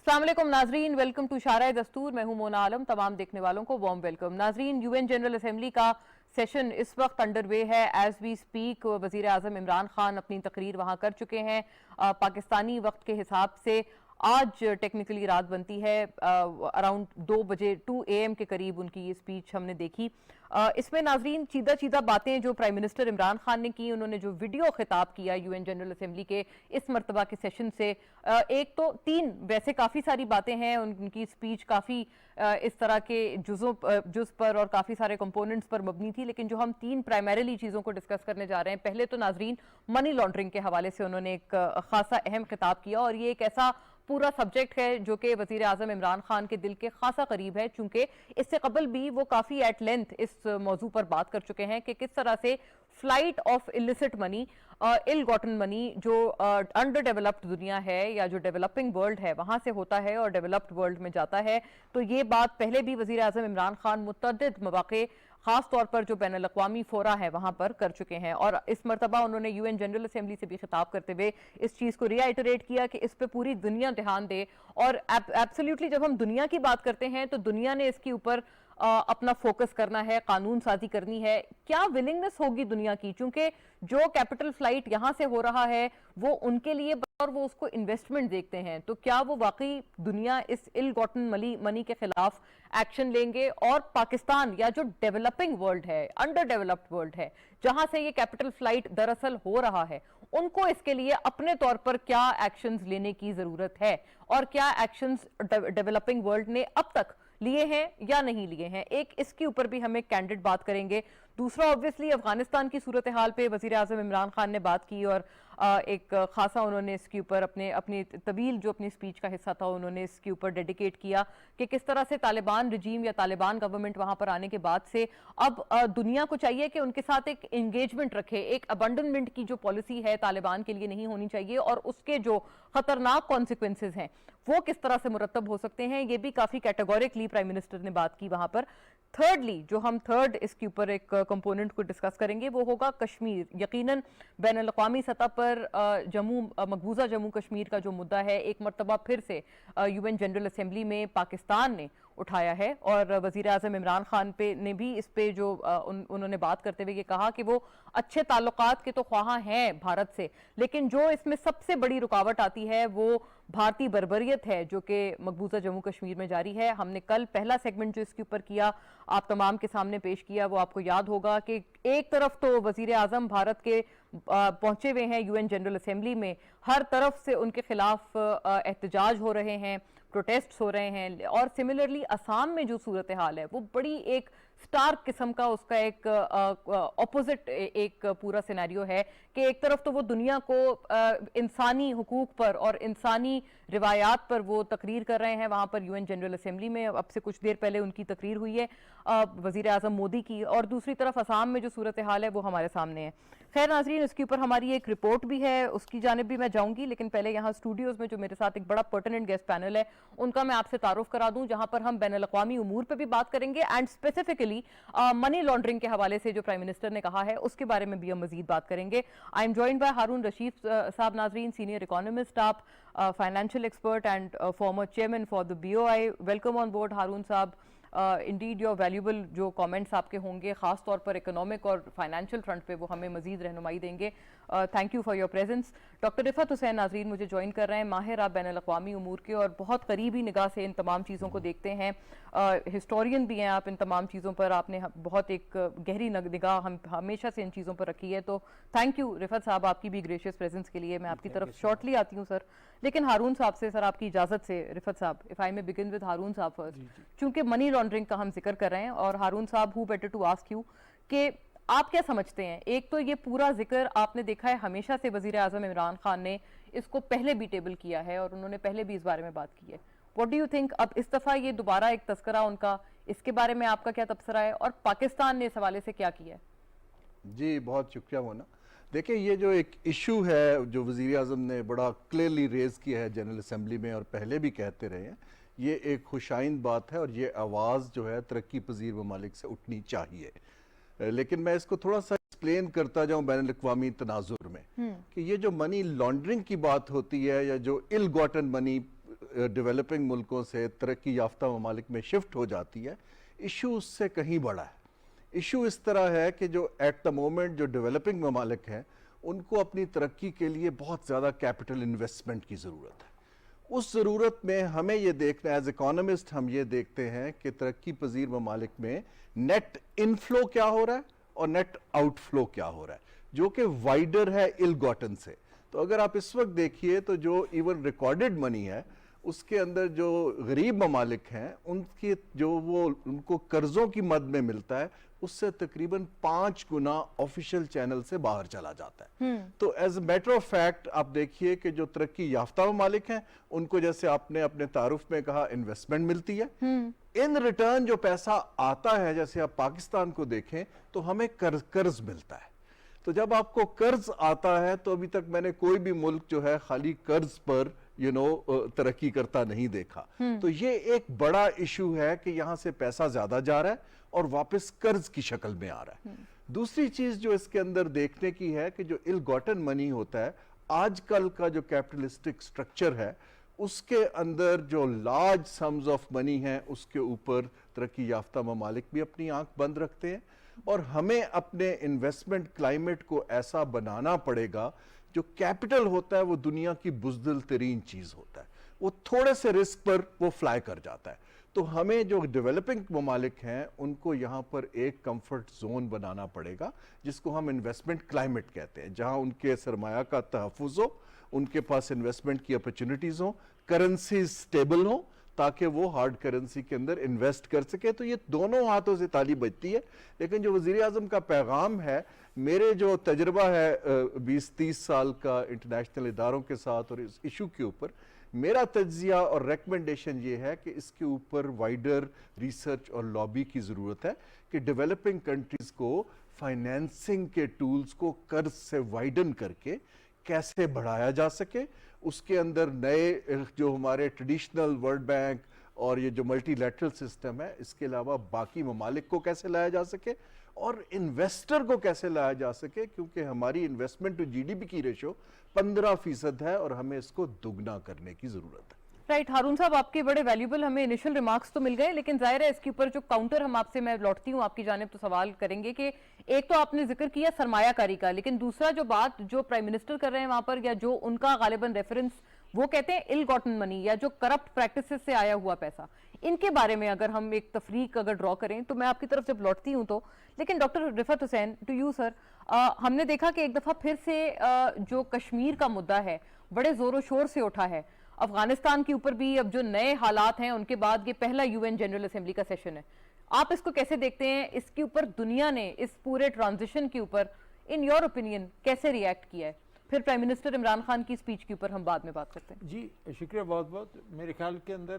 अस्सलाम वालेकुम नाजरीन, वेलकम टू शारा दस्तूर। मैं हूं मोना आलम। तमाम देखने वालों को वार्म वेलकम। नाजरीन, यूएन जनरल असेंबली का सेशन इस वक्त अंडरवे है। एज वी स्पीक वजीर आजम इमरान खान अपनी तकरीर वहां कर चुके हैं। पाकिस्तानी वक्त के हिसाब से आज टेक्निकली रात बनती है, अराउंड 2 बजे 2 AM के करीब उनकी ये स्पीच हमने देखी। इसमें नाजरीन चीदा चीदा बातें जो प्राइम मिनिस्टर इमरान खान ने की, उन्होंने जो वीडियो खिताब किया यूएन जनरल असेंबली के इस मरतबा के सेशन से, एक तो 3 वैसे काफ़ी सारी बातें हैं। उनकी स्पीच काफ़ी इस तरह के जुज़ पर और काफ़ी सारे कंपोनेंट्स पर मबनी थी, लेकिन जो हम 3 प्राइमरीली चीज़ों को डिस्कस करने जा रहे हैं, पहले तो नाजरीन मनी लॉन्ड्रिंग के हवाले से उन्होंने एक खासा अहम खिताब किया, और ये एक ऐसा पूरा सब्जेक्ट है जो कि वजीर आजम इमरान खान के दिल के खासा करीब है, चूंकि इससे कबल भी वो काफ़ी एट लेंथ इस मौजू पर बात कर चुके हैं कि किस तरह से flight of illicit money, ill gotten money जो अंडर डेवलप्ड दुनिया है या जो डेवलपिंग वर्ल्ड है वहां से होता है और डेवलप्ड वर्ल्ड में जाता है। तो ये बात पहले भी वजीर आजम इमरान खान मुतअद्दिद मौके खास तौर पर जो बैनुल अक़वामी फोरा है वहां पर कर चुके हैं, और इस मरतबा उन्होंने यूएन जनरल असेंबली से भी खिताब करते हुए इस चीज को रीआइटरेट किया कि इस पे पूरी दुनिया ध्यान दे। और एब्सोल्युटली जब हम दुनिया की बात करते हैं तो दुनिया ने इसके ऊपर अपना फोकस करना है, कानून साजी करनी है। क्या विलिंगनेस होगी दुनिया की, चूंकि जो कैपिटल फ्लाइट यहां से हो रहा है वो उनके लिए और वो उसको इन्वेस्टमेंट देखते हैं, तो क्या वो वाकई दुनिया इस इल गॉटन मनी के खिलाफ एक्शन लेंगे? और पाकिस्तान या जो डेवलपिंग वर्ल्ड है, अंडर डेवलप्ड वर्ल्ड है, जहां से ये कैपिटल फ्लाइट दरअसल हो रहा है, उनको इसके लिए अपने तौर पर क्या एक्शंस लेने की जरूरत है, और क्या एक्शंस डेवलपिंग वर्ल्ड ने अब तक लिए हैं या नहीं लिए हैं? एक इसके ऊपर भी हम एक कैंडिड बात करेंगे। दूसरा ऑब्वियसली अफगानिस्तान की सूरत हाल पे वजीर आजम इमरान खान ने बात की, और एक खासा उन्होंने इसके ऊपर अपनी तवील जो अपनी स्पीच का हिस्सा था उन्होंने इसके ऊपर डेडिकेट किया कि किस तरह से तालिबान रजीम या तालिबान गवर्नमेंट वहां पर आने के बाद से अब दुनिया को चाहिए कि उनके साथ एक एंगेजमेंट रखे। एक अबंडनमेंट की जो पॉलिसी है तालिबान के लिए नहीं होनी चाहिए, और उसके जो खतरनाक कॉन्सिक्वेंसेज हैं वो किस तरह से मुरतब हो सकते हैं, ये भी काफी कैटेगोरिकली प्राइम मिनिस्टर ने बात की वहां पर। थर्डली जो हम थर्ड इसके ऊपर एक कंपोनेंट को डिस्कस करेंगे वो होगा कश्मीर। यकीनन बैनुल अक़वामी सतह पर मकबूजा जम्मू कश्मीर का जो मुद्दा है एक मरतबा फिर से यूएन जनरल असेंबली में पाकिस्तान ने उठाया है, और वजीर आजम इमरान खान ने भी इस पे जो उन्होंने बात करते हुए ये कहा कि वो अच्छे ताल्लुकात के तो ख्वाह हैं भारत से, लेकिन जो इसमें सबसे बड़ी रुकावट आती है वो भारतीय बर्बरियत है जो कि मकबूजा जम्मू कश्मीर में जारी है। हमने कल पहला सेगमेंट जो इसके ऊपर किया आप तमाम के सामने पेश किया, वो आपको याद होगा कि एक तरफ तो वजीर आजम भारत के पहुंचे हुए हैं यूएन जनरल असेंबली में, हर तरफ से उनके खिलाफ एहतजाज हो रहे हैं, प्रोटेस्ट हो रहे हैं, और सिमिलरली असम में जो सूरत हाल है वो बड़ी एक स्टार्क किस्म का उसका एक ऑपोजिट एक पूरा सिनेरियो है कि एक तरफ तो वो दुनिया को इंसानी हुकूक पर और इंसानी रिवायात पर वो तकरीर कर रहे हैं वहां पर यूएन जनरल असेंबली में। अब से कुछ देर पहले उनकी तकरीर हुई है वजीर आजम मोदी की, और दूसरी तरफ असम में जो सूरत हाल है वो हमारे सामने है। खैर नाजरीन, इसके ऊपर हमारी एक रिपोर्ट भी है, उसकी जानिब भी मैं जाऊंगी, लेकिन पहले यहाँ स्टूडियोज में जो मेरे साथ एक बड़ा पर्टिनेंट गेस्ट पैनल है उनका मैं आपसे तारुफ करा दूं, जहां पर हम बैनुल अक़वामी उमूर पे भी बात करेंगे एंड स्पेसिफिकली मनी लॉन्ड्रिंग के हवाले से जो प्राइम मिनिस्टर ने कहा है उसके बारे में भी हम मजीद बात करेंगे। I am joined by Haroon Rashid साहब नाजरीन, सीनियर इकोनॉमिस्ट, आप financial expert and former chairman for the BOI। Welcome on board Haroon साहब। इंडीड योर वैल्यूबल जो कमेंट्स आपके होंगे खास तौर पर इकोनॉमिक और फाइनेंशियल फ्रंट पे वो हमें मजीद रहनुमाई देंगे। Thank you for your presence. Doctor Rifat Hussain नाजरीन मुझे ज्वाइन कर रहे हैं, माहिर आप बैनुल अक़वामी उमूर के और बहुत करीबी निगाह से इन तमाम चीज़ों को देखते हैं, हिस्टोरियन भी हैं आप, इन तमाम चीज़ों पर आपने बहुत एक गहरी निगाह हमेशा से इन चीज़ों पर रखी है, तो थैंक यू रिफत साहब आपकी भी ग्रेशियस प्रेजेंस के लिए। मैं आपकी तरफ शॉर्टली आती हूँ सर, लेकिन हारून साहब से सर आपकी इजाज़त से रिफत साहब, if I may begin with Haroon साहब फर्स्ट, चूँकि मनी लॉन्ड्रिंग का हम जिक्र कर रहे हैं, और हारून साहब who better to ask you कि आप क्या समझते हैं? एक तो ये पूरा जिक्र आपने देखा है हमेशा से वजीर आजम इमरान खान ने इसको पहले भी टेबल किया है और उन्होंने पहले भी इस बारे में बात की है। व्हाट डू यू थिंक अब इस दफा ये दोबारा एक तस्करा उनका, इसके बारे में आपका क्या तबसरा है, और पाकिस्तान ने इस हवाले से क्या किया है? जी बहुत शुक्रिया मोना। देखिए ये जो एक इशू है जो वजीर आजम ने बड़ा क्लियरली रेज किया है जनरल असेंबली में और पहले भी कहते रहे हैं, ये एक खुशाइन बात है और ये आवाज़ जो है तरक्की पजीर ममालिक से उठनी चाहिए। लेकिन मैं इसको थोड़ा सा एक्सप्लेन करता जाऊं बैनुल अक़वामी तनाजुर में कि ये जो मनी लॉन्ड्रिंग की बात होती है या जो इल गॉटन मनी ڈیولپنگ ملکوں سے ترقی یافتہ ممالک میں شفٹ ہو جاتی ہے، ایشو اس سے کہیں بڑا ہے۔ ایشو اس طرح ہے کہ جو ایٹ دا مومنٹ جو ڈیولپنگ ممالک ہیں ان کو اپنی ترقی کے لیے بہت زیادہ کیپٹل انویسٹمنٹ کی ضرورت ہے۔ اس ضرورت میں ہمیں یہ دیکھنا ایز اکانومسٹ ہم یہ دیکھتے ہیں کہ ترقی پذیر ممالک میں نیٹ انفلو کیا ہو رہا ہے اور نیٹ آؤٹ فلو کیا ہو رہا ہے، جو کہ وائڈر ہے ال گاٹن سے۔ تو اگر آپ اس وقت دیکھیے تو جو ایون ریکارڈڈ منی ہے اس کے اندر جو غریب ممالک ہیں ان کی جو وہ ان کو قرضوں کی مد میں ملتا ہے اس سے تقریباً 5 گنا آفیشل چینل سے باہر چلا جاتا ہے۔ تو as a matter of fact آپ دیکھیے کہ جو ترقی یافتہ ممالک ہیں ان کو جیسے آپ نے اپنے تعارف میں کہا انویسٹمنٹ ملتی ہے، ان ریٹرن جو پیسہ آتا ہے جیسے آپ پاکستان کو دیکھیں تو ہمیں قرض ملتا ہے۔ تو جب آپ کو قرض آتا ہے تو ابھی تک میں نے کوئی بھی ملک جو ہے خالی قرض پر ترقی کرتا نہیں دیکھا۔ تو یہ ایک بڑا ایشو ہے کہ یہاں سے پیسہ زیادہ جا رہا ہے اور واپس قرض کی شکل میں آ رہا ہے۔ دوسری چیز جو اس کے اندر دیکھنے کی ہے کہ جو ال گاٹن منی ہوتا ہے، آج کل کا جو کیپٹلسٹک سٹرکچر ہے اس کے اندر جو لارج سمز آف منی ہیں اس کے اوپر ترقی یافتہ ممالک بھی اپنی آنکھ بند رکھتے ہیں، اور ہمیں اپنے انویسٹمنٹ کلائمیٹ کو ایسا بنانا پڑے گا جو کیپٹل ہوتا ہے وہ دنیا کی بزدل ترین چیز ہوتا ہے، وہ تھوڑے سے رسک پر وہ فلائی کر جاتا ہے۔ تو ہمیں جو ڈیولپنگ ممالک ہیں ان کو یہاں پر ایک کمفرٹ زون بنانا پڑے گا جس کو ہم انویسٹمنٹ کلائمیٹ کہتے ہیں، جہاں ان کے سرمایہ کا تحفظ ہو، ان کے پاس انویسٹمنٹ کی اپرچونٹیز ہوں، کرنسیز سٹیبل ہوں تاکہ وہ ہارڈ کرنسی کے اندر انویسٹ کر سکے۔ تو یہ دونوں ہاتھوں سے تالی بجتی ہے۔ لیکن جو وزیر اعظم کا پیغام ہے، میرے جو تجربہ ہے 20-30 سال کا انٹرنیشنل اداروں کے ساتھ اور اس ایشو کے اوپر، میرا تجزیہ اور ریکمنڈیشن یہ ہے کہ اس کے اوپر وائڈر ریسرچ اور لابی کی ضرورت ہے کہ ڈیولپنگ کنٹریز کو فائنینسنگ کے ٹولز کو قرض سے وائڈن کر کے کیسے بڑھایا جا سکے، اس کے اندر نئے جو ہمارے ٹریڈیشنل ورلڈ بینک اور یہ جو ملٹی لیٹرل سسٹم ہے اس کے علاوہ باقی ممالک کو کیسے لایا جا سکے اور انویسٹر کو کیسے لایا جا سکے، کیونکہ ہماری investment to G D P کی ریشو 15% ہے اور ہمیں اس کو دگنا کرنے کی ضرورت ہے۔ رائٹ، ہارون صاحب آپ کے بڑے ویلیوبل ہمیں انیشل ریمارکس تو مل گئے، لیکن ظاہر ہے اس کے اوپر جو کاؤنٹر ہم آپ سے میں لوٹتی ہوں آپ کی جانب تو سوال کریں گے کہ ایک تو آپ نے ذکر کیا سرمایہ کاری کا، لیکن دوسرا جو بات جو پرائم منسٹر کر رہے ہیں وہاں پر یا جو ان کا غالباً ریفرنس وہ کہتے ہیں ال گاٹن منی یا جو کرپٹ پریکٹسز سے آیا ہوا پیسہ، ان کے بارے میں اگر ہم ایک تفریق اگر ڈرا کریں تو میں آپ کی طرف جب لوٹتی ہوں تو، لیکن doctor Rifat Hussain to you sir, ہم نے دیکھا کہ ایک دفعہ پھر سے جو کشمیر کا مدعا ہے بڑے زور و شور سے اٹھا ہے، افغانستان کے اوپر بھی اب جو نئے حالات ہیں ان کے بعد یہ پہلا یو این جنرل اسمبلی کا سیشن ہے، آپ اس کو کیسے دیکھتے ہیں؟ اس کے اوپر دنیا نے اس پورے ٹرانزیشن کے اوپر ان یور اوپینین کیسے ریئیکٹ کیا ہے؟ پھر پرائم منسٹر عمران خان کی سپیچ کے اوپر ہم بعد میں بات کرتے ہیں۔ جی شکریہ بہت بہت۔ میرے خیال کے اندر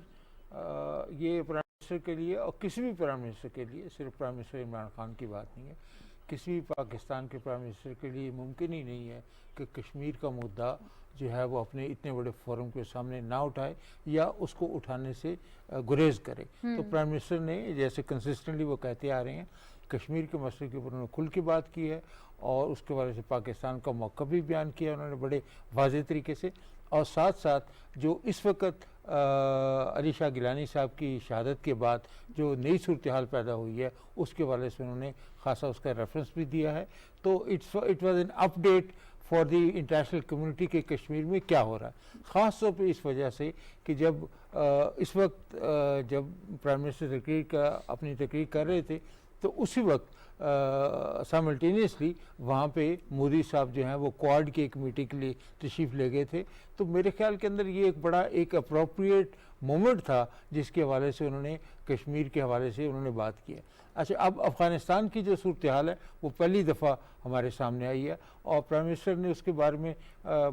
یہ پرائم منسٹر کے لیے اور کسی بھی پرائم منسٹر کے لیے، صرف پرائم منسٹر عمران خان کی بات نہیں ہے، کسی بھی پاکستان کے پرائم منسٹر کے لیے ممکن ہی نہیں ہے کہ کشمیر کا مدعا جو ہے وہ اپنے اتنے بڑے فورم کے سامنے نہ اٹھائے یا اس کو اٹھانے سے گریز کرے۔ تو پرائم منسٹر نے جیسے کنسسٹنٹلی وہ کہتے آ رہے ہیں، کشمیر کے مسئلے کے اوپر انہوں نے کھل کے بات کی ہے اور اس کے بارے سے پاکستان کا موقف بھی بیان کیا انہوں نے بڑے واضح طریقے سے، اور ساتھ ساتھ جو اس وقت علی شاہ گیلانی صاحب کی شہادت کے بعد جو نئی صورتحال پیدا ہوئی ہے اس کے والے سے انہوں نے خاصا اس کا ریفرنس بھی دیا ہے۔ تو it was an update for the international community کے کشمیر میں کیا ہو رہا ہے، خاص طور پہ اس وجہ سے کہ جب اس وقت جب پرائم منسٹر اپنی تقریر کر رہے تھے تو اسی وقت سائملٹینیسلی وہاں پہ مودی صاحب جو ہیں وہ کوارڈ کی ایک میٹنگ کے لیے تشریف لے گئے تھے۔ تو میرے خیال کے اندر یہ ایک بڑا ایک اپروپریٹ مومنٹ تھا جس کے حوالے سے انہوں نے کشمیر کے حوالے سے انہوں نے بات کی ہے۔ اچھا، اب افغانستان کی جو صورتحال ہے وہ پہلی دفعہ ہمارے سامنے آئی ہے اور پرائم منسٹر نے اس کے بارے میں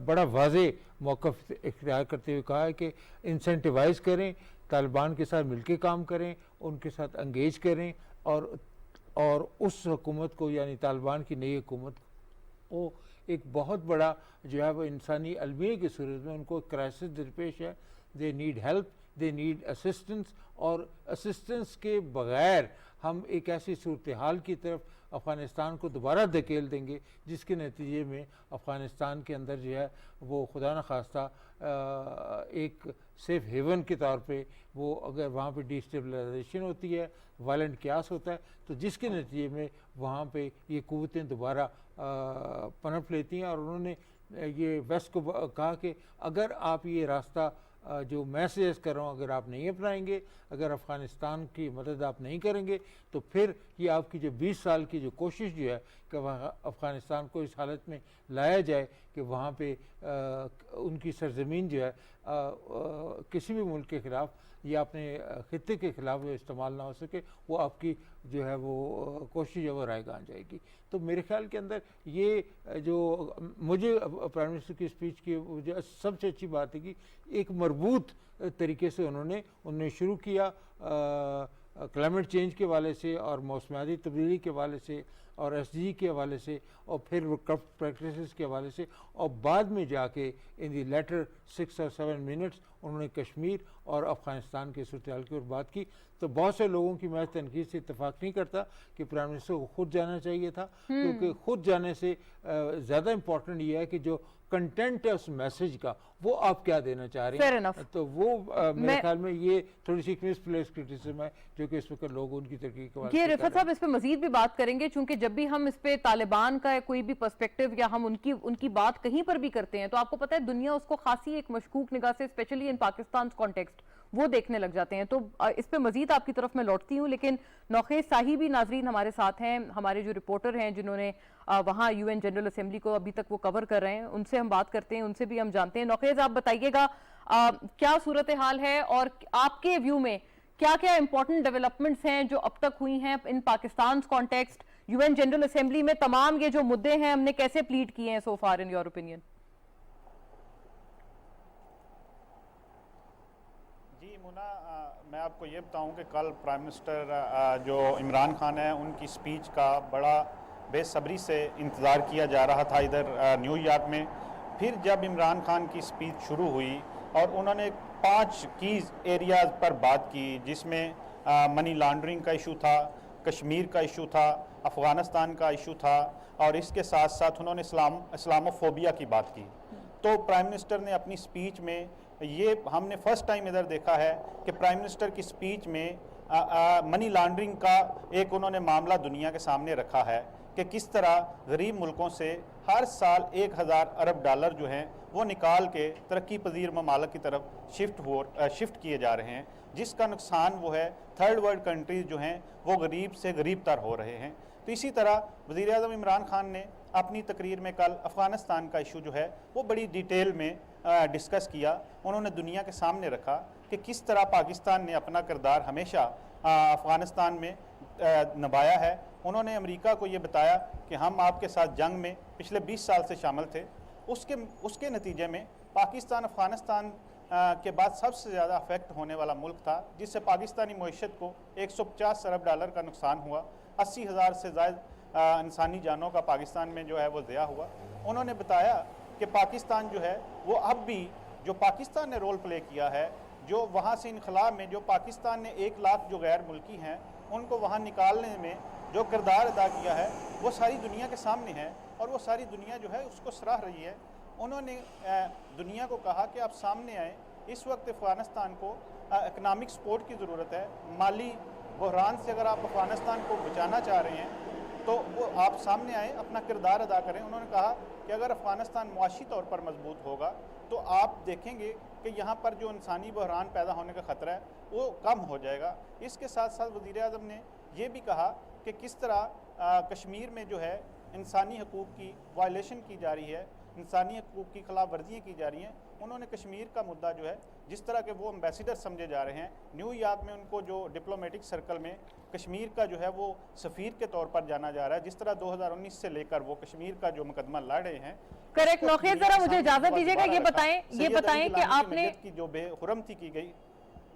بڑا واضح موقف اختیار کرتے ہوئے کہا ہے کہ انسینٹیوائز کریں، طالبان کے ساتھ مل کے کام کریں، ان کے ساتھ انگیج کریں اور اس حکومت کو یعنی طالبان کی نئی حکومت کو ایک بہت بڑا جو ہے وہ انسانی المیہ کی صورت میں ان کو کرائسس درپیش ہے، they need help, they need assistance, اور اسسٹنس کے بغیر ہم ایک ایسی صورتحال کی طرف افغانستان کو دوبارہ دھکیل دیں گے جس کے نتیجے میں افغانستان کے اندر جو ہے وہ خدا نخواستہ ایک سیف ہیون کے طور پہ وہ اگر وہاں پہ ڈی اسٹیبلائزیشن ہوتی ہے، وائلنٹ کیاس ہوتا ہے، تو جس کے نتیجے میں وہاں پہ یہ قوتیں دوبارہ پنپ لیتی ہیں. اور انہوں نے یہ ویسٹ کو کہا کہ اگر آپ یہ راستہ جو میں سجیسٹ کر رہا ہوں اگر آپ نہیں اپنائیں گے، اگر افغانستان کی مدد آپ نہیں کریں گے، تو پھر یہ آپ کی جو 20 سال کی جو کوشش جو ہے کہ افغانستان کو اس حالت میں لایا جائے کہ وہاں پہ ان کی سرزمین جو ہے کسی بھی ملک کے خلاف یا اپنے خطے کے خلاف جو استعمال نہ ہو سکے، وہ آپ کی جو ہے وہ کوشش ہے وہ رائے گاں جائے گی. تو میرے خیال کے اندر یہ جو مجھے پرائم منسٹر کی اسپیچ کی سب سے اچھی بات ہے کہ ایک مربوط طریقے سے انہوں نے شروع کیا کلائمیٹ چینج کے حوالے سے اور موسمیاتی تبدیلی کے حوالے سے اور ایس ڈی کے حوالے سے اور پھر وہ کرپٹ پریکٹسز کے حوالے سے، اور بعد میں جا کے ان دی لیٹر 6 اور 7 منٹس انہوں نے کشمیر اور افغانستان کے صورتحال کی اور بات کی. تو بہت سے لوگوں کی میں تنقید سے اتفاق نہیں کرتا کہ پرائم منسٹر کو خود جانا چاہیے تھا، کیونکہ خود جانے سے زیادہ امپورٹنٹ یہ ہے کہ جو کنٹینٹ ہے اس میسج کا وہ آپ کیا دینا چاہ رہے ہیں. تو وہ میرے خیال میں یہ تھوڑی سی مس پلیس کرٹیسزم ہے جو کہ اس وقت لوگ ان کی ترقی کے یہ رفعت صاحب اس پہ مزید بھی بات کریں گے، چونکہ جب بھی ہم اس پہ طالبان کا کوئی بھی پرسپیکٹو یا ہم ان کی بات کہیں پر بھی کرتے ہیں تو آپ کو پتہ ہے دنیا اس کو خاصی ایک مشکوک نگاہ سے اسپیشلی ان پاکستان کانٹیکسٹ وہ دیکھنے لگ جاتے ہیں. تو اس پہ مزید آپ کی طرف میں لوٹتی ہوں، لیکن نوخیز صاحب بھی ناظرین ہمارے ساتھ ہیں، ہمارے جو رپورٹر ہیں جنہوں نے وہاں یو این جنرل اسمبلی کو ابھی تک وہ کور کر رہے ہیں، ان سے ہم بات کرتے ہیں، ان سے بھی ہم جانتے ہیں. نوخیز آپ بتائیے گا کیا صورتحال ہے اور آپ کے ویو میں کیا کیا امپورٹنٹ ڈیولپمنٹس ہیں جو اب تک ہوئی ہیں ان پاکستان کانٹیکسٹ، یو این جنرل اسمبلی میں تمام یہ جو مدعے ہیں ہم نے کیسے پلیڈ کیے ہیں سو فار ان یور اوپینین؟ جی مونا، میں آپ کو یہ بتاؤں کہ کل پرائم منسٹر جو عمران خان ہیں ان کی سپیچ کا بڑا بے صبری سے انتظار کیا جا رہا تھا ادھر نیو یارک میں. پھر جب عمران خان کی سپیچ شروع ہوئی اور انہوں نے 5 کیز ایریاز پر بات کی، جس میں منی لانڈرنگ کا ایشو تھا، کشمیر کا ایشو تھا، افغانستان کا ایشو تھا، اور اس کے ساتھ ساتھ انہوں نے اسلاموفوبیا کی بات کی. تو پرائم منسٹر نے اپنی سپیچ میں یہ ہم نے فرسٹ ٹائم ادھر دیکھا ہے کہ پرائم منسٹر کی سپیچ میں منی لانڈرنگ کا ایک انہوں نے معاملہ دنیا کے سامنے رکھا ہے کہ کس طرح غریب ملکوں سے ہر سال 1000 ارب ڈالر جو ہیں وہ نکال کے ترقی پذیر ممالک کی طرف شفٹ کیے جا رہے ہیں، جس کا نقصان وہ ہے تھرڈ ورلڈ کنٹریز جو ہیں وہ غریب سے غریب تر ہو رہے ہیں. تو اسی طرح وزیر اعظم عمران خان نے اپنی تقریر میں کل افغانستان کا ایشو جو ہے وہ بڑی ڈیٹیل میں ڈسکس کیا. انہوں نے دنیا کے سامنے رکھا کہ کس طرح پاکستان نے اپنا کردار ہمیشہ افغانستان میں نبھایا ہے. انہوں نے امریکہ کو یہ بتایا کہ ہم آپ کے ساتھ جنگ میں پچھلے 20 سال سے شامل تھے، اس کے نتیجے میں پاکستان افغانستان کے بعد سب سے زیادہ افیکٹ ہونے والا ملک تھا، جس سے پاکستانی معیشت کو 150 ارب ڈالر کا نقصان ہوا، 80,000 سے زائد انسانی جانوں کا پاکستان میں جو ہے وہ ضیاع ہوا. انہوں نے بتایا کہ پاکستان جو ہے وہ اب بھی جو پاکستان نے رول پلے کیا ہے، جو وہاں سے انخلا میں جو پاکستان نے 1 لاکھ جو غیر ملکی ہیں ان کو وہاں نکالنے میں جو کردار ادا کیا ہے وہ ساری دنیا کے سامنے ہے اور وہ ساری دنیا جو ہے اس کو سراہ رہی ہے. انہوں نے دنیا کو کہا کہ آپ سامنے آئیں، اس وقت افغانستان کو اکنامک سپورٹ کی ضرورت ہے. مالی بحران سے اگر آپ افغانستان کو بچانا چاہ رہے ہیں تو وہ آپ سامنے آئیں، اپنا کردار ادا کریں. انہوں نے کہا کہ اگر افغانستان معاشی طور پر مضبوط ہوگا تو آپ دیکھیں گے کہ یہاں پر جو انسانی بحران پیدا ہونے کا خطرہ ہے وہ کم ہو جائے گا. اس کے ساتھ ساتھ وزیر اعظم نے یہ بھی کہا کہ کس طرح کشمیر میں جو ہے انسانی حقوق کی وائلیشن کی جا رہی ہے، انسانی حقوق کی خلاف ورزیاں کی جا رہی ہیں. انہوں نے کشمیر کا مدعا جو ہے جس طرح کہ وہ امبیسیڈر سمجھے جا رہے ہیں نیو یارک میں، ان کو جو ڈپلومیٹک سرکل میں کشمیر کا جو ہے وہ سفیر کے طور پر جانا جا رہا ہے، جس طرح 2019 سے لے کر وہ کشمیر کا جو مقدمہ لڑ رہے ہیں. کریکٹ. نوخیز ذرا مجھے اجازت دیجیے گا، یہ بتائیں کہ آپ نے کی جو بے حرم تھی کی گئی،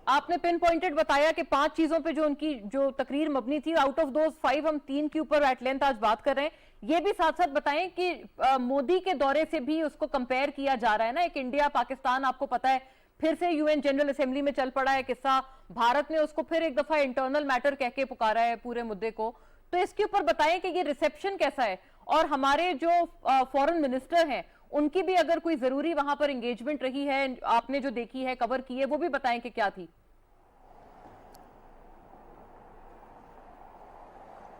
آپ نے پن پوائنٹڈ بتایا کہ 5 چیزوں پہ جو ان کی جو تقریر مبنی تھی، آؤٹ آف دوز 5 ہم 3 کے اوپر ایٹ لینتھ آج بات کر رہے ہیں. یہ بھی ساتھ ساتھ بتائیں کہ مودی کے دورے سے بھی اس کو کمپیئر کیا جا رہا ہے نا. ایک انڈیا پاکستان آپ کو پتا ہے फिर से यूएन जनरल असेंबली में चल पड़ा है किस्सा, भारत ने उसको फिर एक दफा इंटरनल मैटर कह के पुकारा है पूरे मुद्दे को। तो इसके ऊपर बताएं कि ये रिसेप्शन कैसा है, और हमारे जो फॉरेन मिनिस्टर हैं उनकी भी अगर कोई जरूरी वहां पर एंगेजमेंट रही है, आपने जो देखी है, कवर की है, वो भी बताएं कि क्या थी।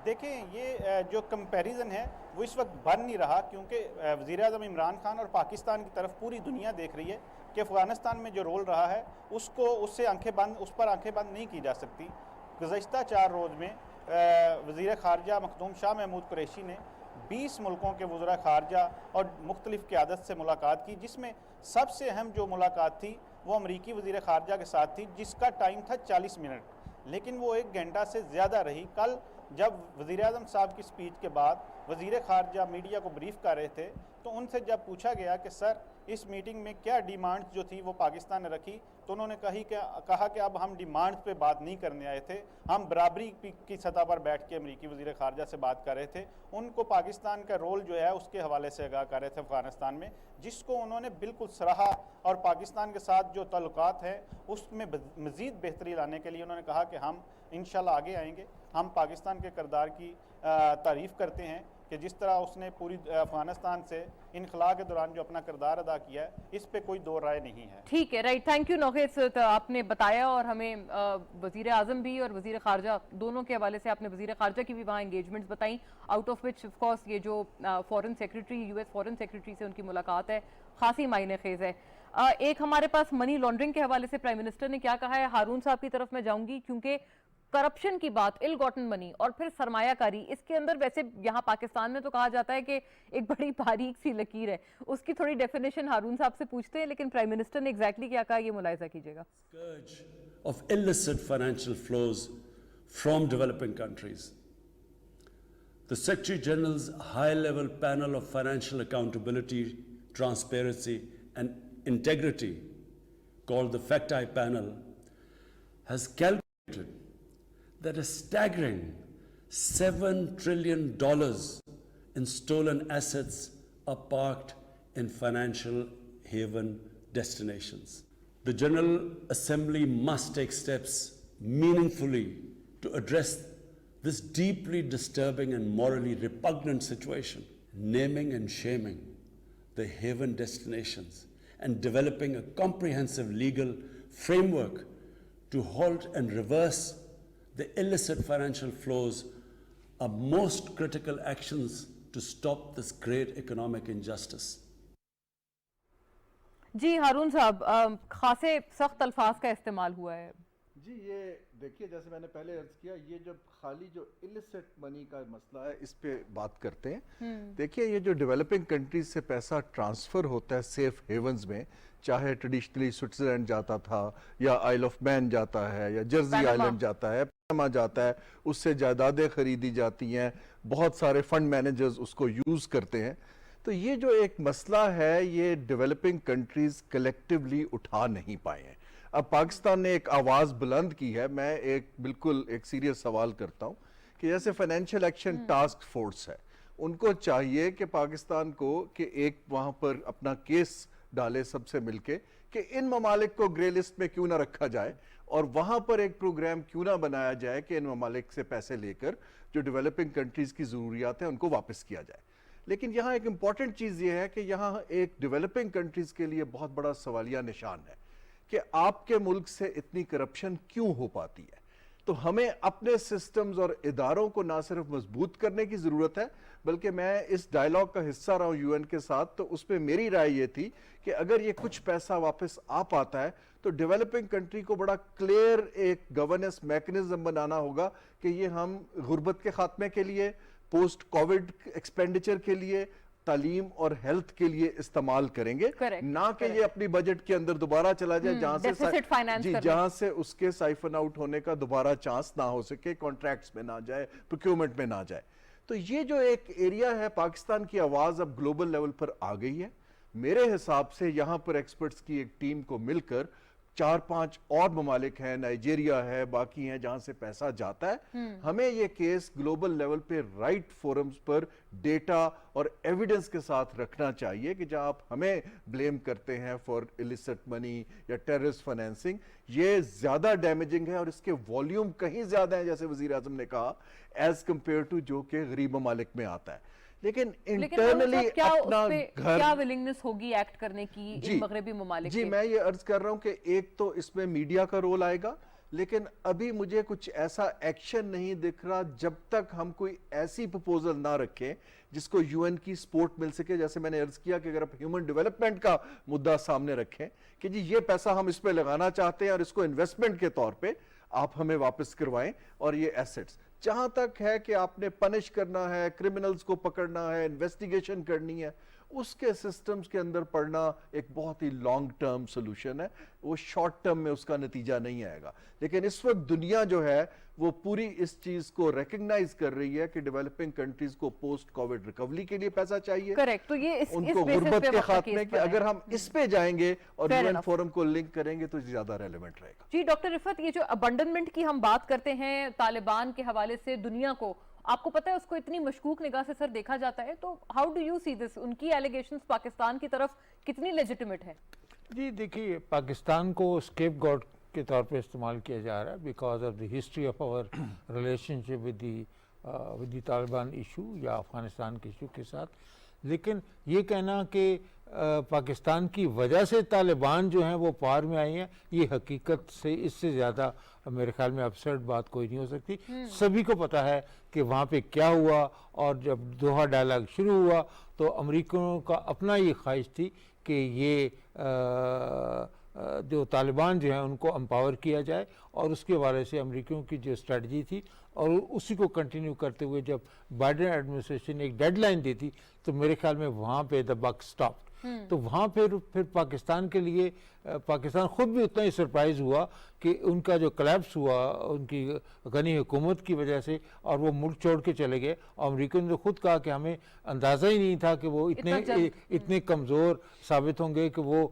देखें, ये जो कंपैरिजन है वो इस वक्त बन नहीं रहा, क्योंकि वज़ीर-ए-आज़म इमरान खान और पाकिस्तान की तरफ पूरी दुनिया देख रही है कि अफ़गानिस्तान में जो रोल रहा है उस पर आंखें बंद नहीं की जा सकती। गुज़श्ता 4 रोज़ में वज़ीर ख़ारजा मखदूम शाह महमूद कुरैशी ने 20 मुल्कों के वज़रा ख़ारजा और मुख्तलिफ़ क़यादत से मुलाकात की, जिसमें सबसे अहम जो मुलाकात थी वो अमरीकी वज़ीर ख़ारजा के साथ थी, जिसका टाइम था 40 मिनट, लेकिन वो 1 घंटा से ज़्यादा रही। कल जब वज़ीर-ए-आज़म साहब की स्पीच के बाद वज़ीर ख़ारजा मीडिया को ब्रीफ कर रहे थे, तो उनसे जब पूछा गया कि सर इस मीटिंग में क्या डिमांड्स जो थी वो पाकिस्तान ने रखी, तो उन्होंने कहा कि अब हम डिमांड्स पे बात नहीं करने आए थे, हम बराबरी की सतह पर बैठ के अमरीकी वज़ीर ख़ारजा से बात कर रहे थे। उनको पाकिस्तान का रोल जो है उसके हवाले से आगाह कर रहे थे अफ़गानिस्तान में, जिसको उन्होंने बिल्कुल सराहा, और पाकिस्तान के साथ जो ताल्लुकात हैं उसमें मज़ीद बेहतरी लाने के लिए उन्होंने कहा कि हम इंशाल्लाह आगे आएंगे। हम पाकिस्तान के किरदार की तारीफ़ करते हैं कि जिस तरह उसने पूरी अफगानिस्तान से इनखला के दौरान जो अपना किरदार अदा किया है, इस पे कोई दो राय नहीं है। ठीक है, राइट, थैंक यू नौखेस, तो आपने बताया, और हमें वजीर आजम भी और वजीर खारजा दोनों के हवाले से आपने वजीर खारजा की भी वहाँ एंगेजमेंट्स बताई, out of which of course ये जो foreign secretary, US foreign secretary से उनकी मुलाकात है, खासी मायने खेज है। एक हमारे पास मनी लॉन्ड्रिंग के हवाले से प्राइम मिनिस्टर ने क्या कहा है, हारून साहब की तरफ मैं जाऊंगी, क्योंकि करप्शन की बात, इल गॉटन मनी और फिर सरमायाकारी, इसके अंदर वैसे यहाँ पाकिस्तान में तो कहा जाता है कि एक बड़ी बारीक सी लकीर है, उसकी थोड़ी डेफिनेशन हारून साहब से पूछते हैं, लेकिन प्राइम मिनिस्टर ने एग्जैक्टली क्या कहा ये मुलाहिजा कीजिएगा। Scourge of illicit financial flows from developing countries. The Secretary General's high-level panel of financial accountability, transparency and integrity, called the FACT-I panel, has calculated that a staggering $7 trillion in stolen assets are parked in financial haven destinations. The General Assembly must take steps meaningfully to address this deeply disturbing and morally repugnant situation, naming and shaming the haven destinations and developing a comprehensive legal framework to halt and reverse the illicit financial flows are most critical actions to stop this great economic injustice. जी हारून साहब, खासे सख्त अल्फाज का इस्तेमाल हुआ है। जी, ये देखिए, जैसे मैंने पहले अर्ज किया, ये जब खाली जो इलिसिट मनी का मसला है इस पे बात करते हैं, देखिए ये जो डेवलपिंग कंट्रीज से पैसा ट्रांसफ़र होता है सेफ हेवन्स में, चाहे ट्रेडिशनली स्विट्ज़रलैंड जाता था या आइल ऑफ मैन जाता है या जर्सी आइलैंड जाता है, पनामा जाता है, उससे जायदादें खरीदी जाती हैं, बहुत सारे फंड मैनेजर्स उसको यूज़ करते हैं। तो ये जो एक मसला है, ये डेवलपिंग कंट्रीज कलेक्टिवली उठा नहीं पाए हैं। अब पाकिस्तान ने एक आवाज़ बुलंद की है। मैं बिल्कुल एक सीरियस सवाल करता हूँ कि जैसे फाइनेंशियल एक्शन टास्क फोर्स है, उनको चाहिए कि पाकिस्तान को कि एक वहाँ पर अपना केस डाले सबसे मिलके कि इन ममालिक को ग्रे लिस्ट में क्यों ना रखा जाए, और वहाँ पर एक प्रोग्राम क्यों ना बनाया जाए कि इन ममालिक से पैसे लेकर जो डेवलपिंग कंट्रीज़ की ज़रूरियात हैं उनको वापस किया जाए। लेकिन यहाँ एक इम्पॉर्टेंट चीज़ ये है कि यहाँ एक डेवलपिंग कंट्रीज़ के लिए बहुत बड़ा सवालिया निशान है कि आपके मुल्क से इतनी करप्शन क्यों हो पाती है। तो हमें अपने सिस्टम्स और इदारों को ना सिर्फ मजबूत करने की ज़रूरत है, बल्कि मैं इस डायलॉग का हिस्सा रहा हूँ यूएन के साथ, तो उस पर मेरी राय ये थी कि अगर ये कुछ पैसा वापस आ पाता है तो डेवलपिंग कंट्री को बड़ा क्लियर एक गवर्नेंस मैकेनिज्म बनाना होगा कि ये हम गुर्बत के खात्मे के लिए, पोस्ट कोविड एक्सपेंडिचर के लिए, तालीम और हेल्थ के लिए इस्तेमाल करेंगे, ना कि ये अपनी बजट के अंदर दोबारा चला जाए जहां से उसके साइफन आउट होने का दोबारा चांस ना हो सके, कॉन्ट्रैक्ट्स में ना जाए, प्रोक्योरमेंट में ना जाए। तो ये जो एक एरिया है, पाकिस्तान की आवाज अब ग्लोबल लेवल पर आ गई है। मेरे हिसाब से यहाँ पर एक्सपर्ट्स की एक टीम को मिलकर 4-5 اور ممالک ہیں, نائجیریا ہے, باقی ہیں جہاں سے پیسہ جاتا ہے. ہمیں یہ کیس گلوبل لیول پہ رائٹ فورمز پر ڈیٹا اور ایویڈنس کے ساتھ رکھنا چاہیے کہ جہاں آپ ہمیں بلیم کرتے ہیں فار illicit منی یا ٹیررسٹ فائنینسنگ, یہ زیادہ ڈیمیجنگ ہے اور اس کے والیوم کہیں زیادہ ہیں جیسے وزیر اعظم نے کہا ایز کمپیئر ٹو جو کہ غریب ممالک میں آتا ہے. لیکن انٹرنلی اپنا گھر کیا ولنگنس ہوگی ایکٹ کرنے کی ان مغربی ممالک جی کے؟ میں یہ عرض کر رہا ہوں کہ ایک تو اس میں میڈیا کا رول آئے گا, لیکن ابھی مجھے کچھ ایسا ایکشن نہیں دکھ رہا جب تک ہم کوئی ایسی پروپوزل نہ رکھیں جس کو یو این کی سپورٹ مل سکے. جیسے میں نے عرض کیا کہ اگر آپ ہیومن ڈیولپمنٹ کا مدعا سامنے رکھیں کہ جی یہ پیسہ ہم اس پہ لگانا چاہتے ہیں اور اس کو انویسٹمنٹ کے طور پہ آپ ہمیں واپس کروائیں, اور یہ ایسٹس جہاں تک ہے کہ آپ نے پنش کرنا ہے, کرمنلز کو پکڑنا ہے, انویسٹیگیشن کرنی ہے, اس کے سسٹمز کے اندر پڑنا ایک بہت ہی لانگ ٹرم سلوشن ہے, وہ شارٹ ٹرم میں اس کا نتیجہ نہیں آئے گا. لیکن اس وقت دنیا جو ہے وہ پوری اس چیز کو ریکگنائز کر رہی ہے کہ ڈیولپنگ کنٹریز کو پوسٹ کووڈ ریکوری کے لیے پیسہ چاہیے, کریکٹ. تو یہ ان کو غربت کے خاتمے کے, اگر ہم اس پہ جائیں گے اور یو این فورم کو لنک کریں گے تو زیادہ ریلیونٹ رہے گا. جی ڈاکٹر رفعت, یہ جو ابنڈنمنٹ کی ہم بات کرتے ہیں طالبان کے حوالے سے دنیا کو, آپ کو پتہ ہے اس کو اتنی مشکوک نگاہ سے سر دیکھا جاتا ہے, تو ہاؤ ڈو یو سی دس؟ ان کی ایلیگیشنز پاکستان کی طرف کتنی لیجیٹیمیٹ ہے؟ جی دیکھیے, پاکستان کو اسکیپ گاٹ کے طور پہ استعمال کیا جا رہا ہے because of the history of our relationship with the Taliban issue یا افغانستان کے ایشو کے ساتھ. لیکن یہ کہنا کہ پاکستان کی وجہ سے طالبان جو ہیں وہ پار میں آئی ہیں, یہ حقیقت سے اس سے زیادہ میرے خیال میں ابسرڈ بات کوئی نہیں ہو سکتی. سبھی کو پتہ ہے کہ وہاں پہ کیا ہوا, اور جب دوحہ ڈائلاگ شروع ہوا تو امریکیوں کا اپنا یہ خواہش تھی کہ یہ جو طالبان جو ہیں ان کو امپاور کیا جائے, اور اس کے حوالے سے امریکیوں کی جو اسٹریٹجی تھی اور اسی کو کنٹینیو کرتے ہوئے جب بائیڈن ایڈمنسٹریشن ایک ڈیڈ لائن دی تھی تو میرے خیال میں وہاں پہ دا بک اسٹاپ. تو وہاں پھر پاکستان کے لیے پاکستان خود بھی اتنا ہی سرپرائز ہوا کہ ان کا جو کلیپس ہوا ان کی غنی حکومت کی وجہ سے, اور وہ ملک چھوڑ کے چلے گئے. اور امریکہ نے خود کہا کہ ہمیں اندازہ ہی نہیں تھا کہ وہ اتنے کمزور ثابت ہوں گے کہ وہ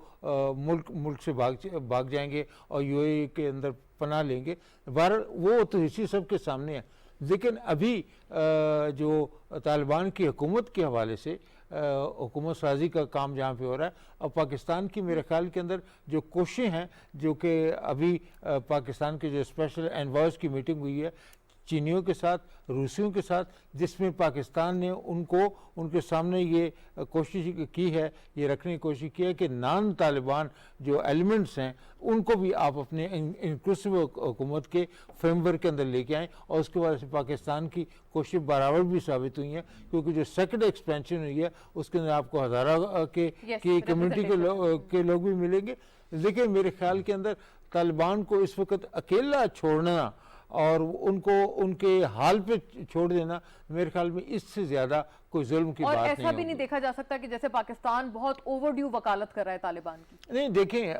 ملک سے بھاگ جائیں گے اور یو اے ای کے اندر پناہ لیں گے. بہرحال وہ تو اسی سب کے سامنے ہے. لیکن ابھی جو طالبان کی حکومت کے حوالے سے حکومت سازی کا کام جہاں پہ ہو رہا ہے, اور پاکستان کی میرے خیال کے اندر جو کوششیں ہیں, جو کہ ابھی پاکستان کے جو اسپیشل انوائس کی میٹنگ ہوئی ہے چینیوں کے ساتھ, روسیوں کے ساتھ, جس میں پاکستان نے ان کے سامنے یہ کوشش کی ہے, یہ رکھنے کی کوشش کی ہے کہ نان طالبان جو ایلیمنٹس ہیں ان کو بھی آپ اپنے انکلوسیو حکومت کے فریم ورک کے اندر لے کے آئیں. اور اس کے بعد سے پاکستان کی کوشش برابر بھی ثابت ہوئی ہیں, کیونکہ جو سیکنڈ ایکسپینشن ہوئی ہے اس کے اندر آپ کو ہزارہ کی کمیونٹی کے لوگ بھی ملیں گے. لیکن میرے خیال کے اندر طالبان کو اس وقت اکیلا چھوڑنا اور ان کے حال پہ چھوڑ دینا میرے خیال میں اس سے زیادہ کوئی ظلم کی بات نہیں اور ایسا بھی نہیں دیکھا جا سکتا کہ جیسے پاکستان بہت اوور ڈیو وکالت کر رہا ہے طالبان کی. نہیں دیکھیں,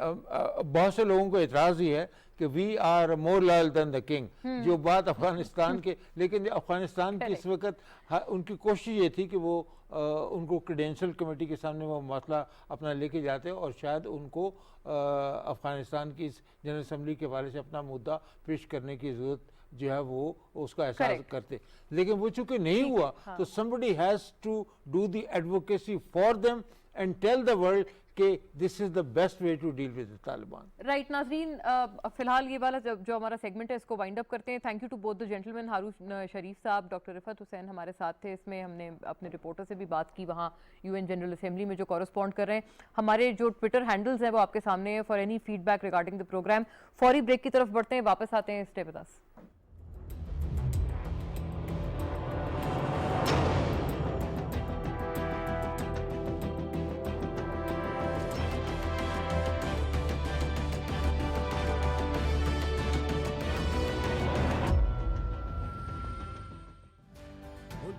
بہت سے لوگوں کو اعتراض ہی ہے کہ we are more loyal than the king, جو بات افغانستان کے, لیکن افغانستان کی اس وقت ان کی کوشش یہ تھی کہ وہ ان کو کریڈینشل کمیٹی کے سامنے وہ مسئلہ اپنا لے کے جاتے, اور شاید ان کو افغانستان کی اس جنرل اسمبلی کے حوالے سے اپنا مدعا پیش کرنے کی ضرورت جو ہے وہ اس کا احساس کرتے. لیکن وہ چونکہ نہیں ہوا تو somebody has to do the advocacy for them and tell the world کہ this is the best way to deal with the Taliban. Right ناظرین, فی الحال یہ والا جو ہمارا سیگمنٹ ہے اس کو وائنڈ اپ کرتے ہیں. Thank you to both the gentleman. Haroon Sharif صاحب, ڈاکٹر رفعت حسین ہمارے ساتھ تھے. اس میں ہم نے اپنے رپورٹر سے بھی بات کی وہاں یو این جنرل اسمبلی میں جو کورسپونڈ کر رہے ہیں. ہمارے جو ٹویٹر ہینڈلز ہیں وہ آپ کے سامنے ہیں for any feedback regarding the programme. فوری بریک کی طرف بڑھتے ہیں, واپس آتے ہیں. Stay with us.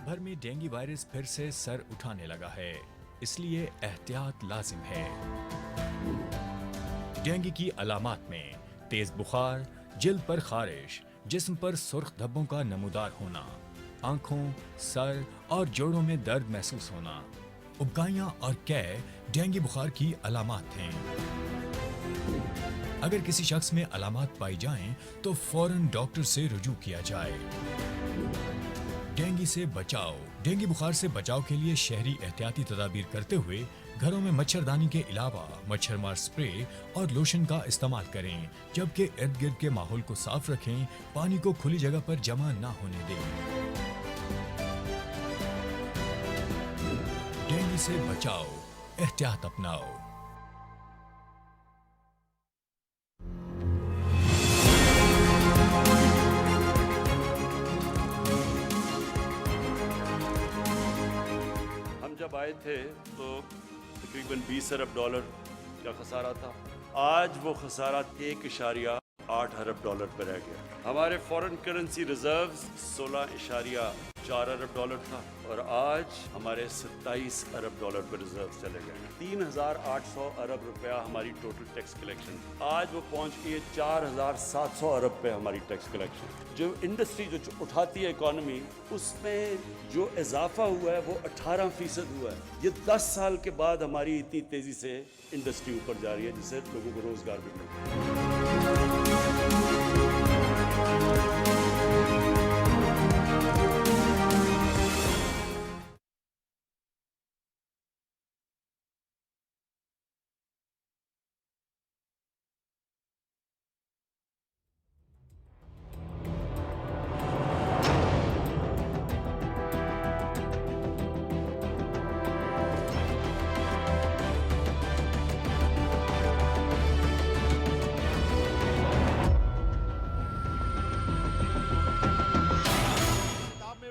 بھر میں ڈینگی وائرس پھر سے سر اٹھانے لگا ہے, اس لیے احتیاط لازم ہے. ڈینگی کی علامات میں تیز بخار, جلد پر خارش, جسم پر سرخ دھبوں کا نمودار ہونا, آنکھوں, سر اور جوڑوں میں درد محسوس ہونا, ابکائیاں اور قے ڈینگی بخار کی علامات ہیں. अगर किसी शख्स में अलामात पाई जाएं तो फौरन डॉक्टर से रुजू किया जाए। डेंगू से बचाव। डेंगू बुखार से बचाव के लिए शहरी एहतियाती तदाबीर करते हुए घरों में मच्छरदानी के अलावा मच्छरमार स्प्रे और लोशन का इस्तेमाल करें, जबकि इर्द गिर्द के माहौल को साफ रखें, पानी को खुली जगह पर जमा ना होने दें। डेंगू से बचाओ, एहतियात अपनाओ। जब आए थे तो तकरीबन 20 अरब डॉलर का खसारा था। आज वो खसारा 1.8 अरब डॉलर पर रह गया। हमारे फॉरेन करेंसी रिजर्व्स 16.4 अरब डॉलर था और आज हमारे 27 अरब डॉलर पर रिजर्व चले गए। 3,800 अरब रुपया हमारी टोटल टैक्स कलेक्शन, आज वो पहुंच गई है 4,700 अरब पे हमारी टैक्स कलेक्शन। जो इंडस्ट्री जो उठाती है इकॉनमी, उसमें जो इजाफा हुआ है वो 18% हुआ है। ये 10 साल के बाद हमारी इतनी तेजी से इंडस्ट्री ऊपर जा रही है, जिससे लोगों को रोजगार भी मिल रहा है।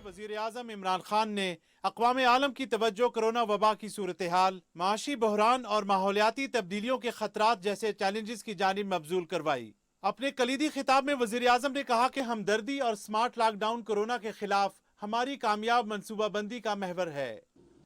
वज़ीर-ए-आज़म इमरान खान ने अक़वाम आलम की तवज्जो कोरोना वबा की सूरत हाल, माशी बहरान और माहौलियाती तब्दीलियों के खतरात जैसे चैलेंजेस की जानिब मबजूल करवाई। अपने कलीदी खिताब में वज़ीर-ए-आज़म ने कहा कि हमदर्दी और स्मार्ट लॉकडाउन कोरोना के खिलाफ हमारी कामयाब मनसूबाबंदी का महवर है।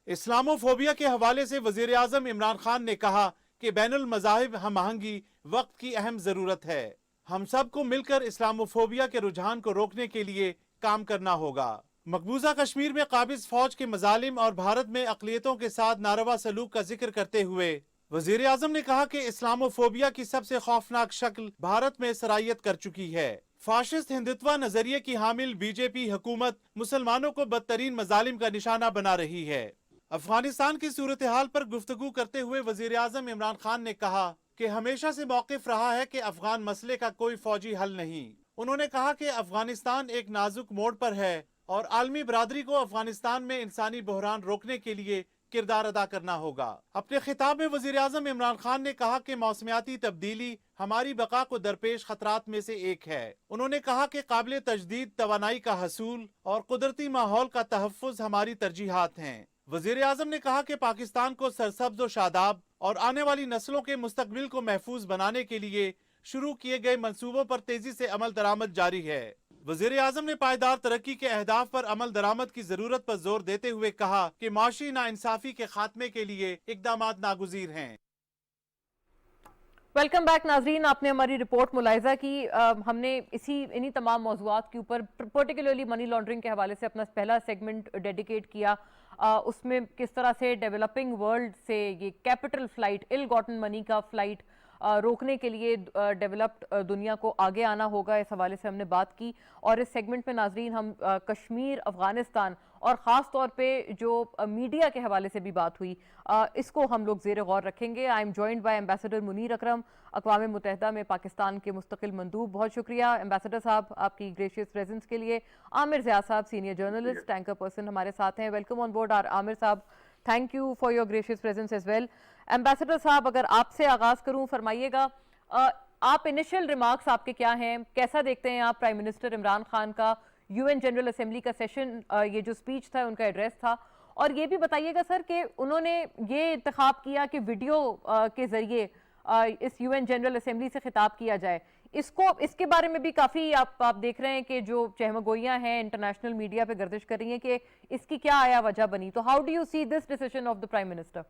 इस्लामोफोबिया के हवाले से वज़ीर-ए-आज़म इमरान खान ने कहा कि बैनुल मज़ाहिब हम आहंगी वक्त की अहम ज़रूरत है। हम सबको मिलकर इस्लामोफोबिया के रुझान को रोकने के लिए काम करना होगा। मकबूजा कश्मीर में काबिज फौज के मजालिम और भारत में अक़लियतों के साथ नारवा सलूक का जिक्र करते हुए वज़ीर आज़म ने कहा कि इस्लामोफोबिया की सबसे खौफनाक शक्ल भारत में सरायत कर चुकी है। फाशिस्ट हिंदुत्व नजरिए की हामिल बीजेपी हुकूमत मुसलमानों को बदतरीन मजालिम का निशाना बना रही है। अफगानिस्तान की सूरत हाल पर गुफ्तगू करते हुए वज़ीर आज़म इमरान खान ने कहा कि हमेशा से मौक़िफ़ रहा है कि अफगान मसले का कोई फौजी हल नहीं। उन्होंने कहा कि अफगानिस्तान एक नाजुक मोड़ पर है और आलमी बरादरी को अफगानिस्तान में इंसानी बहरान रोकने के लिए किरदार अदा करना होगा। अपने खिताब में वज़ीर आज़म इमरान खान ने कहा कि मौसमियाती तब्दीली हमारी बका को दरपेश खतरात में से एक है। उन्होंने कहा कि काबिल तजदीद तवानाई का हसूल और कुदरती माहौल का तहफ़्फ़ुज़ हमारी तरजीहात हैं। वज़ीर आज़म ने कहा कि पाकिस्तान को सरसब्ज़ व शादाब और आने वाली नस्लों के मुस्तकबिल को महफूज बनाने के लिए शुरू किए गए मंसूबों पर तेजी से अमल दरामद जारी है। वज़ीर आज़म ने पायदार तरक्की के अहदाफ पर अमल दरामद की जरूरत पर जोर देते हुए कहा कि माशी नाइंसाफी के खात्मे के लिए इक़दामात नागुज़ीर हैं। वेलकम बैक नाजरीन, आपने हमारी रिपोर्ट मुलाहिजा की। हमने इन्हीं तमाम मौज़ूआत के ऊपर पर्टिकुलरली मनी लॉन्ड्रिंग के हवाले से अपना पहला सेगमेंट डेडिकेट किया। उसमें किस तरह से डेवलपिंग वर्ल्ड से ये कैपिटल फ्लाइट, इल गॉटन मनी का फ्लाइट रोकने के लिए डेवलप्ड दुनिया को आगे आना होगा, इस हवाले से हमने बात की। और इस सेगमेंट में नाजरीन हम कश्मीर, अफगानिस्तान और ख़ास तौर पे जो मीडिया के हवाले से भी बात हुई, इसको हम लोग ज़ेर गौर रखेंगे। I am joined by ambassador Munir Akram, अक़वाम मुत्तहिदा में पाकिस्तान के मुस्तकिल मंदूब। बहुत शुक्रिया एम्बेसडर साहब आपकी ग्रेशियस प्रेजेंस के लिए। आमिर ज़िया साहब, सीनियर जर्नलिस्ट, एंकर पर्सन हमारे साथ हैं। वेलकम ऑन बोर्ड आमिर साहब, thank you for your gracious presence as well. Ambassador साहब, अगर आपसे आगाज़ करूं, फरमाइएगा आप इनिशियल रिमार्क्स आपके क्या हैं, कैसा देखते हैं आप प्राइम मिनिस्टर इमरान खान का यूएन जनरल असेंबली का सेशन, ये जो स्पीच था, उनका एड्रेस था, और ये भी बताइएगा सर कि उन्होंने ये इंतखाब किया कि वीडियो के जरिए इस यूएन जनरल असेंबली से खिताब किया जाए, इसके बारे में भी काफ़ी आप देख रहे हैं कि जो चहमगोइयाँ हैं इंटरनेशनल मीडिया पे गर्दिश कर रही हैं कि इसकी क्या आया वजह बनी। तो how do you see this decision of the prime minister?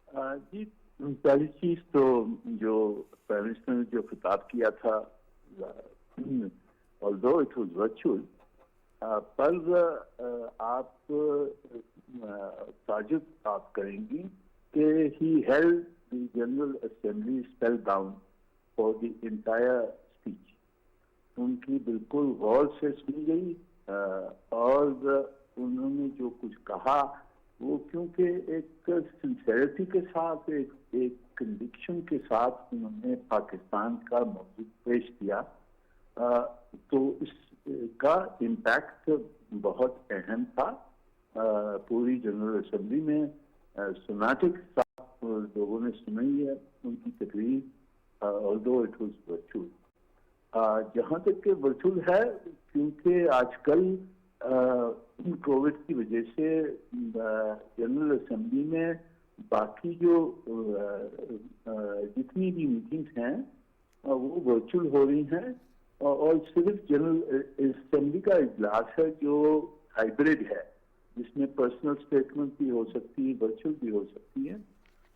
जी, पहली चीज तो जो प्राइम मिनिस्टर ने जो खिताब किया था, ऑल्दो इट वाज वर्चुअल, पर आप ताजुब आप करेंगी कि he held the General Assembly spellbound for the entire speech. उनकी बिल्कुल गौर से सुनी गई और उन्होंने जो कुछ कहा वो क्योंकि एक सिंसेरिटी के साथ एक कन्विक्शन के साथ उन्होंने पाकिस्तान का मौजूद पेश किया, तो इसका इम्पैक्ट बहुत अहम था। पूरी जनरल असेंबली में सोनाटिक साथ लोगों ने सुनी है उनकी तकरीर, ऑल्दो इट वाज वर्चुअल। जहाँ तक कि वर्चुअल है, क्योंकि आजकल कोविड की वजह से जनरल असेंबली में बाकी जो जितनी भी मीटिंग्स हैं वो वर्चुअल हो रही हैं, और सिर्फ जनरल असेंबली का इजलास है जो हाइब्रिड है, जिसमें पर्सनल स्टेटमेंट भी हो सकती है, वर्चुअल भी हो सकती है।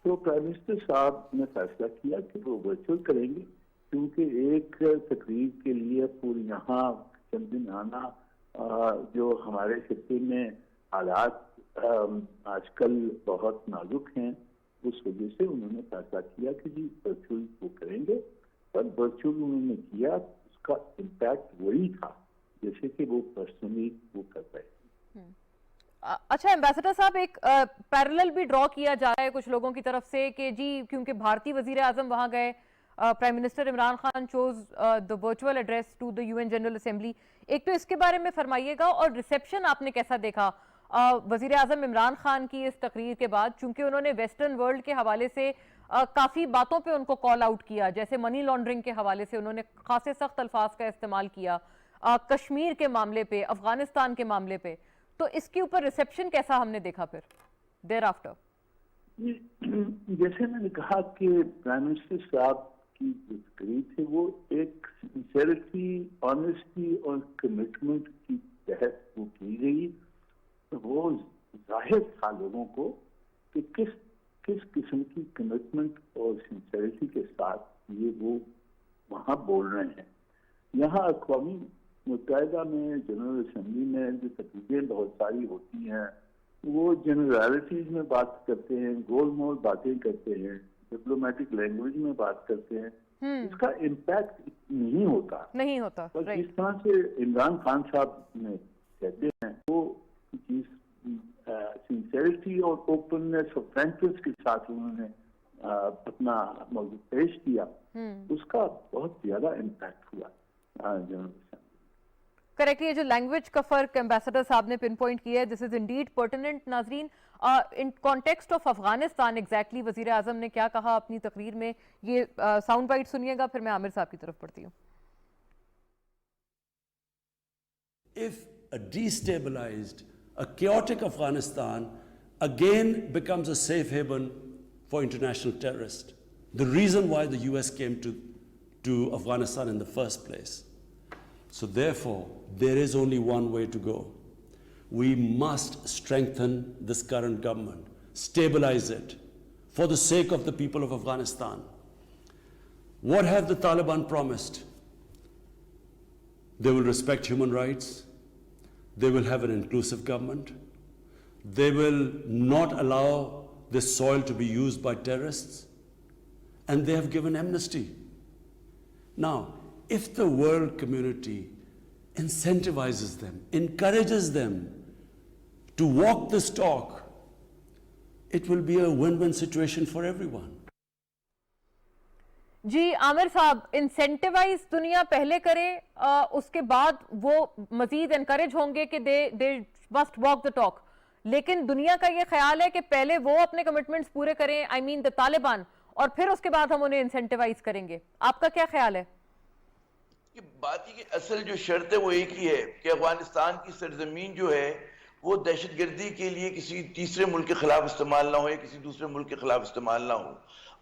तो प्राइम मिनिस्टर साहब ने फैसला किया कि वो वर्चुअल करेंगे, क्योंकि एक तकरीर के लिए पूरी यहाँ चंद दिन आना, जो हमारे खित्ते में हालात आजकल बहुत नाजुक हैं, उस वजह से उन्होंने फैसला किया कि जी वर्चुअल वो करेंगे। पर वर्चुअल उन्होंने किया, उसका इम्पैक्ट वही था जैसे कि वो पर्सनली वो कर रहे थे। अच्छा एम्बेसडर साहब, एक पैरेलल भी ड्रॉ किया जा रहा है कुछ लोगों की तरफ से कि जी क्योंकि भारतीय वजीर आजम वहां गए, prime minister Imran Khan chose the virtual address to the UN General Assembly. एक तो इसके बारे में फरमाइएगा, और रिसेप्शन आपने कैसा देखा वजीर आजम इमरान खान की इस तकरीर के बाद, चूंकि उन्होंने वेस्टर्न वर्ल्ड के हवाले से काफी बातों पे उनको कॉल आउट किया, जैसे मनी लॉन्ड्रिंग के हवाले से उन्होंने खासे सख्त अल्फाज का इस्तेमाल किया, कश्मीर के मामले पे, अफगानिस्तान के मामले पे, तो इसके ऊपर रिसेप्शन कैसा हमने देखा फिर देर आफ्टर? जैसे मैंने कहा कि प्राइम मिनिस्टर साहब की जो तकरीर थी वो एक सिंसेरिटी, ऑनेस्टी और कमिटमेंट की तहत वो की गई। तो वो जाहिर था लोगों को कि किस किस्म की कमिटमेंट और सिंसेरिटी के साथ ये वो वहाँ बोल रहे हैं। यहाँ अक़वामी मुत्तहिदा में जनरल असेंबली में जो तकरीरें बहुत सारी होती हैं, वो जनरलिटीज में बात करते हैं, गोल मोल बातें करते हैं, डिप्लोमेटिक लैंग्वेज में बात करते हैं, इसका इम्पैक्ट नहीं होता। और जिस तरह से इमरान खान साहब ने कहते हैं, वो चीज सिंसेरिटी और ओपननेस और फ्रैंकनेस के साथ उन्होंने अपना मौजूद पेश किया, उसका बहुत ज्यादा इम्पैक्ट हुआ जनरल असेंबली। करेक्टली, ये जो लैंग्वेज का फर्क एम्बेसडर साहब ने पिन पॉइंट किया है, दिस इज इंडीड पर्टिनेंट। नाजरीन, in context of Afghanistan exactly वजीर आजम ने क्या कहा अपनी तकरीर में, ये साउंड बाइट सुनिएगा, फिर मैं आमिर साहब की तरफ पढ़ती हूँ। If a destabilized, a chaotic Afghanistan again becomes a safe haven for international terrorists, the reason why the US came to Afghanistan in the first place. So therefore, there is only one way to go. We must strengthen this current government, stabilize it, for the sake of the people of Afghanistan. What have the Taliban promised? They will respect human rights. They will have an inclusive government. They will not allow this soil to be used by terrorists. And they have given amnesty. Now, if the world community incentivizes them, encourages them to walk this talk, it will be a win-win situation for everyone. जी आमिर साहब, incentivise दुनिया पहले करे, उसके बाद वो मजीद encourage होंगे कि they must walk the talk, लेकिन दुनिया का ये ख्याल है कि पहले वो अपने कमिटमेंट्स पूरे करें, आई मीन द तालिबान, और फिर उसके बाद हम उन्हें इंसेंटिवाइज करेंगे। आपका क्या ख्याल है? कि बात की असल जो शर्त है वो एक ही है कि अफगानिस्तान की सरजमीन जो है वो दहशतगर्दी के लिए किसी तीसरे मुल्क के खिलाफ इस्तेमाल ना हो या किसी दूसरे मुल्क के खिलाफ इस्तेमाल ना हो।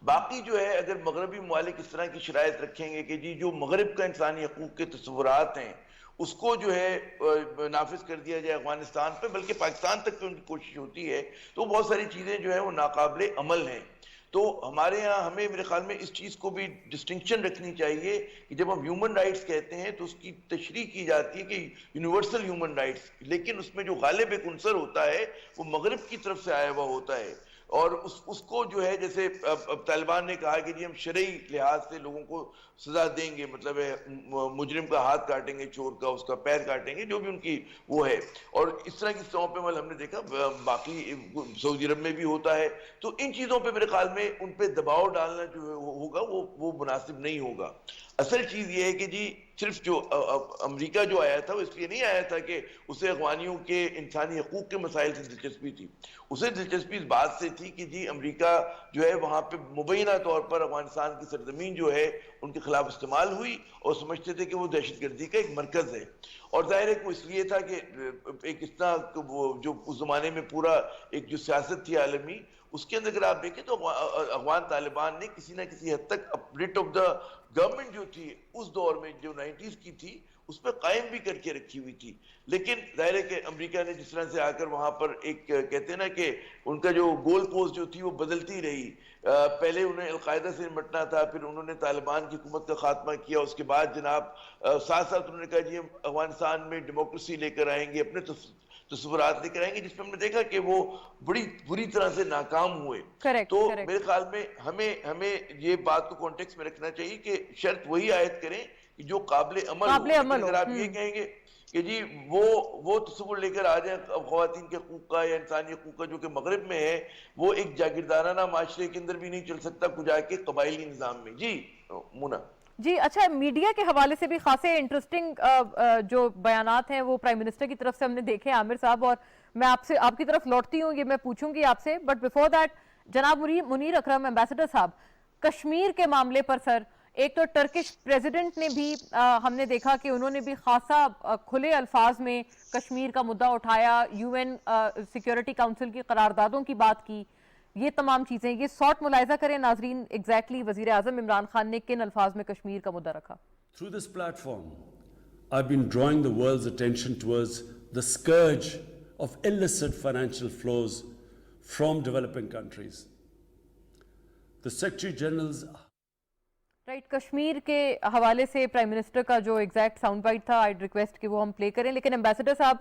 बाकी जो है, अगर मगरबी ममालिक इस तरह की शराइत रखेंगे कि जी जो मगरब का इंसानी हकूक के तस्वुरात हैं उसको जो है नाफिज कर दिया जाए अफगानिस्तान पे, बल्कि पाकिस्तान तक पे उनकी कोशिश होती है, तो बहुत सारी चीज़ें जो है वो नाकाबिले अमल हैं। तो हमारे यहाँ हमें मेरे ख्याल में इस चीज़ को भी डिस्टिंक्शन रखनी चाहिए कि जब हम ह्यूमन राइट्स कहते हैं तो उसकी तशरीह की जाती है कि यूनिवर्सल ह्यूमन राइट्स, लेकिन उसमें जो गालिब एक उनसर होता है वो मगरब की तरफ से आया हुआ होता है। اور اس کو جو ہے جیسے طالبان نے کہا کہ جی ہم شرعی لحاظ سے لوگوں کو سزا دیں گے, مطلب ہے مجرم کا ہاتھ کاٹیں گے, چور کا اس کا پیر کاٹیں گے, جو بھی ان کی وہ ہے. اور اس طرح کی چیزوں پہ ہم نے دیکھا باقی سعودی عرب میں بھی ہوتا ہے. تو ان چیزوں پہ میرے خیال میں ان پہ دباؤ ڈالنا جو ہوگا وہ مناسب نہیں ہوگا. اصل چیز یہ ہے کہ جی صرف جو امریکہ جو آیا تھا وہ اس لیے نہیں آیا تھا کہ اسے افغانیوں کے انسانی حقوق کے مسائل سے دلچسپی تھی. اسے دلچسپی اس بات سے تھی کہ جی امریکہ جو ہے وہاں پہ مبینہ طور پر افغانستان کی سرزمین جو ہے ان کے خلاف استعمال ہوئی, اور سمجھتے تھے کہ وہ دہشت گردی کا ایک مرکز ہے. اور ظاہر ہے کہ وہ اس لیے تھا کہ ایک اتنا جو اس زمانے میں پورا ایک جو سیاست تھی عالمی, اس کے اندر اگر آپ دیکھیں تو افغان طالبان نے کسی نہ کسی حد تک ریٹ آف دا گورنمنٹ جو تھی اس دور میں جو 90s کی تھی اس پہ قائم بھی کر کے رکھی ہوئی تھی. لیکن ظاہر ہے کہ امریکہ نے جس طرح سے آ کر وہاں پر ایک کہتے ہیں نا کہ ان کا جو گول پوسٹ جو تھی وہ بدلتی رہی. پہلے انہیں القاعدہ سے نمٹنا تھا, پھر انہوں نے طالبان کی حکومت کا خاتمہ کیا, اس کے بعد جناب ساتھ ساتھ انہوں نے کہا جی ہم افغانستان میں ڈیموکریسی لے کر آئیں گے, اپنے تصورات لے کر آئیں گے, جس پہ ہم نے دیکھا کہ وہ بڑی بری طرح سے ناکام ہوئے. تو میرے خیال میں ہمیں یہ بات کو کانٹیکس میں رکھنا چاہیے کہ شرط وہی عائد کریں کہ جو قابل عمل ہو. اگر آپ یہ کہیں گے کہ جی وہ تصور لے کر آ جائیں خواتین کے حقوق کا یا انسانی حقوق کا جو کہ مغرب میں ہے, وہ ایک جاگیردارانہ معاشرے کے اندر بھی نہیں چل سکتا کجا کے قبائلی نظام میں. جی مونا جی اچھا, میڈیا کے حوالے سے بھی خاصے انٹرسٹنگ جو بیانات ہیں وہ پرائم منسٹر کی طرف سے ہم نے دیکھے عامر صاحب, اور میں آپ کی طرف لوٹتی ہوں, یہ میں پوچھوں گی آپ سے, بٹ بیفور دیٹ جناب منیر اکرم ایمبیسڈر صاحب, کشمیر کے معاملے پر سر ایک تو ٹرکش پریزیڈنٹ نے بھی ہم نے دیکھا کہ انہوں نے بھی خاصا کھلے الفاظ میں کشمیر کا مدعا اٹھایا, یو این سیکیورٹی کاؤنسل کی قراردادوں کی بات کی, یہ تمام چیزیں, یہ سارٹ ملاحظہ کریں ناظرین ایگزیکٹلی وزیر اعظم عمران خان نے کن الفاظ میں کشمیر کا مدعا رکھا. Through this platform, I've been drawing the world's attention towards the scourge of illicit financial flows from developing countries. The Secretary General's right, Kashmir کے حوالے سے پرائم منسٹر کا جو ایگزیکٹ ساؤنڈ بائٹ تھا, آئی ریکویسٹ کہ وہ ہم پلے کریں. لیکن ایمبیسڈر صاحب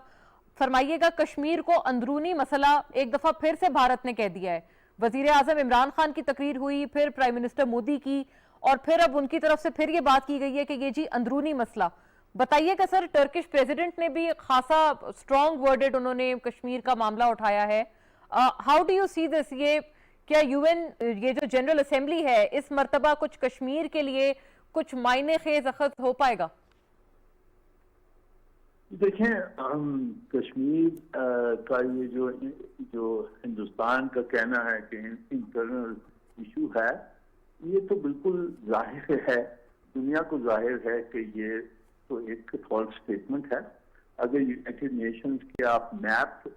فرمائیے گا, کشمیر کو اندرونی مسئلہ ایک دفعہ پھر سے بھارت نے کہہ دیا ہے. وزیر اعظم عمران خان کی تقریر ہوئی, پھر پرائم منسٹر مودی کی, اور پھر اب ان کی طرف سے پھر یہ بات کی گئی ہے کہ یہ جی اندرونی مسئلہ. بتائیے گا سر, ٹرکش پریزیڈنٹ نے بھی خاصا اسٹرانگ ورڈڈ انہوں نے کشمیر کا معاملہ اٹھایا ہے. ہاؤ ڈو یو سی دس, یہ کیا یو این یہ جو جنرل اسمبلی ہے اس مرتبہ کچھ کشمیر کے لیے کچھ معنی خیز اخذ ہو پائے گا؟ دیکھیں, کشمیر کا یہ جو ہندوستان کا کہنا ہے کہ انٹرنل ایشو ہے, یہ تو بالکل ظاہر ہے, دنیا کو ظاہر ہے کہ یہ تو ایک فالس سٹیٹمنٹ ہے. اگر یونائٹڈ نیشنز کے آپ میپ,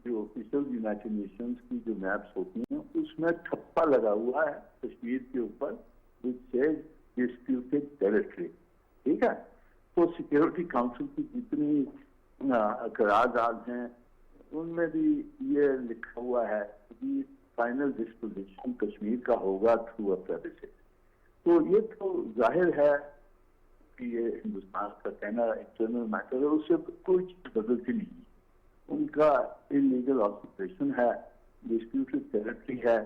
جو آفیشل یونائٹڈ نیشنز کی جو میپس ہوتی ہیں اس میں ٹھپا لگا ہوا ہے کشمیر کے اوپر which says disputed territory, ٹھیک ہے. تو سیکیورٹی کاؤنسل کی جتنی قرارداد ہیں ان میں بھی یہ لکھا ہوا ہے کہ فائنل ڈسپوزیشن کشمیر کا ہوگا تھرو اے پلیبسسٹ. تو یہ تو ظاہر ہے کہ یہ ہندوستان کا کہنا انٹرنل میٹر ہے, اس سے کوئی چیز بدلتی نہیں. ان کا انلیگل آکوپیشن ہے, ڈسپیوٹڈ ٹیریٹری ہے,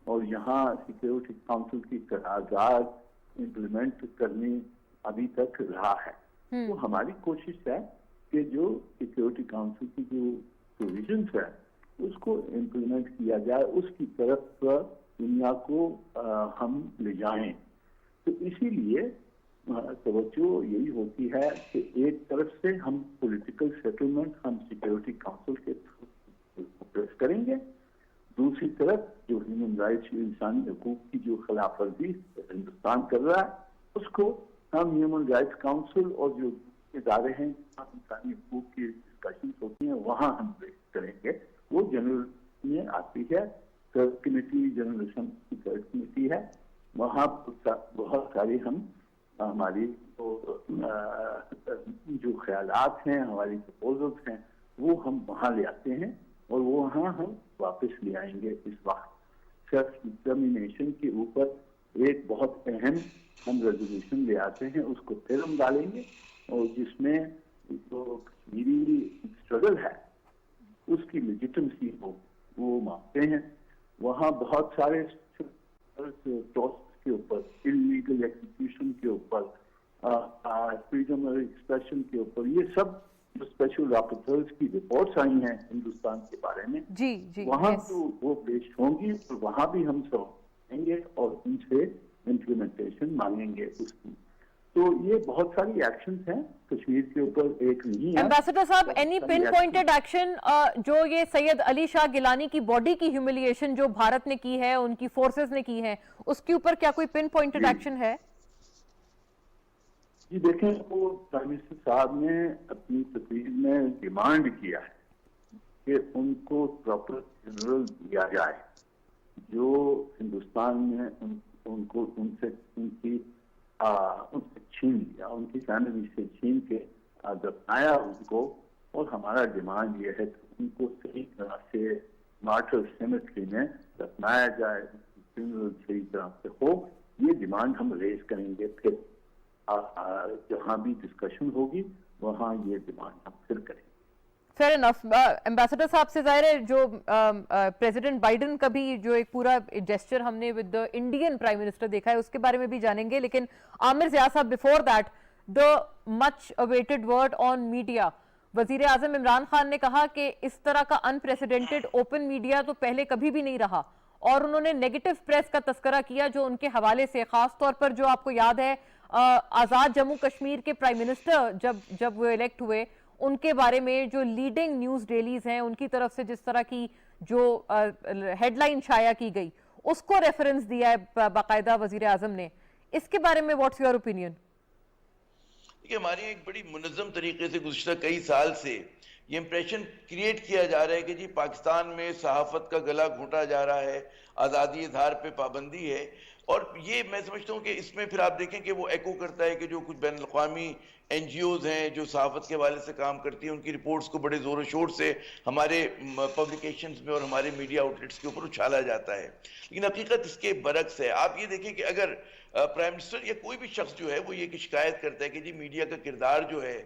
اور یہاں سیکیورٹی کاؤنسل کی قرارداد امپلیمنٹ کرنی ابھی تک رہا ہے. تو ہماری کوشش ہے کہ جو سیکیورٹی کاؤنسل کی جو پروویژنس ہے اس کو امپلیمنٹ کیا جائے, اس کی طرف دنیا کو ہم لے جائیں. تو اسی لیے توجہ یہی ہوتی ہے کہ ایک طرف سے ہم پولیٹیکل سیٹلمنٹ ہم سیکیورٹی کاؤنسل کے تھرو کریں گے, دوسری طرف جو ہیومن رائٹس, انسانی حقوق کی جو خلاف ورزی ہندوستان کر رہا ہے اس کو ہم ہیومن رائٹس کاؤنسل اور جو ادارے ہیں انسانی حقوق کی ڈسکشنز ہوتی ہیں وہاں ہم کریں گے. وہ جنرل میں آتی ہے, تھرڈ کمیٹی, جنرل اسمبلی کی تھرڈ کمیٹی ہے, وہاں بہت ساری ہماری جو خیالات ہیں, ہماری پروپوزلس ہیں, وہ ہم وہاں لے آتے ہیں اور وہاں ہم واپس لے آئیں گے. اس وقت سیلف ڈٹرمینیشن کے اوپر ایک بہت اہم ہم ریزولوشن لے آتے ہیں, اس کو پھر ہم ڈالیں گے, اور جس میں جو کشمیری اسٹرگل ہے اس کی لیجیٹمسی کو وہ مانگتے ہیں वहाँ बहुत सारे प्रोसेस के ऊपर, इलीगल एग्जीक्यूशन के ऊपर, फ्रीडम ऑफ एक्सप्रेशन के ऊपर, ये सब जो स्पेशल रैपरटर्स की रिपोर्ट्स आई हैं हिंदुस्तान के बारे में, जी जी, वहाँ तो वो पेश होंगी और वहाँ भी हम समझेंगे और उनसे इम्प्लीमेंटेशन मांगेंगे उसकी। तो ये बहुत सारी एक्शंस हैं कश्मीर के ऊपर, एक नहीं है। एम्बेसडर साहब, एनी पिन पॉइंटेड एक्शन जो ये सैयद अली शाह गिलानी की बॉडी की ह्यूमिलिएशन जो भारत ने की है, उनकी फोर्सेस ने की है, उसके ऊपर क्या कोई पिन पॉइंटेड एक्शन है? जी देखें, वो प्राइम मिनिस्टर साहब ने अपनी तकरीर में डिमांड किया है कि उनको प्रॉपर जनरल दिया जाए, जो हिंदुस्तान में उनको उनसे छीन लिया, उनकी फैमिली से छीन के दफनाया उनको। और हमारा डिमांड ये है कि उनको सही तरह से मार्टर सेमेट्री में दफनाया जाए, फ्यूनरल सही तरह से हो। ये डिमांड हम रेज करेंगे, फिर जहाँ भी डिस्कशन होगी वहाँ ये डिमांड हम फिर करेंगे। Fair enough. एम्बेसडर साहब से जाहिर है जो प्रेसिडेंट बाइडन का भी जो एक पूरा जेस्चर हमने with the Indian prime minister देखा है, उसके बारे में भी जानेंगे, लेकिन आमिर ज़िया साहब, before that the much awaited word on media. वजीर आजम इमरान खान ने कहा कि इस तरह का अनप्रेसिडेंटेड ओपन मीडिया तो पहले कभी भी नहीं रहा, और उन्होंने नेगेटिव प्रेस का तस्करा किया जो उनके हवाले से, खास तौर पर जो आपको याद है आज़ाद जम्मू कश्मीर के प्राइम मिनिस्टर जब वो इलेक्ट हुए, उनके बारे में जो लीडिंग न्यूज़ डेलीज हैं उनकी तरफ से जिस तरह की जो हेडलाइन शाया की गई, उसको रेफरेंस दिया है बाकायदा वजीर आजम ने। इसके बारे में व्हाट्स योर ओपिनियन? देखिए, हमारी एक बड़ी मुनज़्ज़म तरीके से गुज़श्ता कई साल से ये इंप्रेशन क्रिएट किया जा रहा है कि जी पाकिस्तान में सहाफ़त का गला घोंटा जा रहा है, आज़ादी इज़हार पे पाबंदी है। और ये मैं समझता हूँ कि इसमें फिर आप देखें कि वो एको करता है कि जो कुछ बैन अवी NGOs हैं जो सहाफ़त के हवाले से काम करती हैं, उनकी रिपोर्ट्स को बड़े ज़ोर शोर से हमारे पब्लिकेशंस में और हमारे मीडिया आउटलेट्स के ऊपर उछाला जाता है। लेकिन हकीकत इसके बरक्स है। आप ये देखें कि अगर प्राइम मिनिस्टर या कोई भी शख्स जो है वो ये शिकायत करता है कि जी मीडिया का किरदार जो है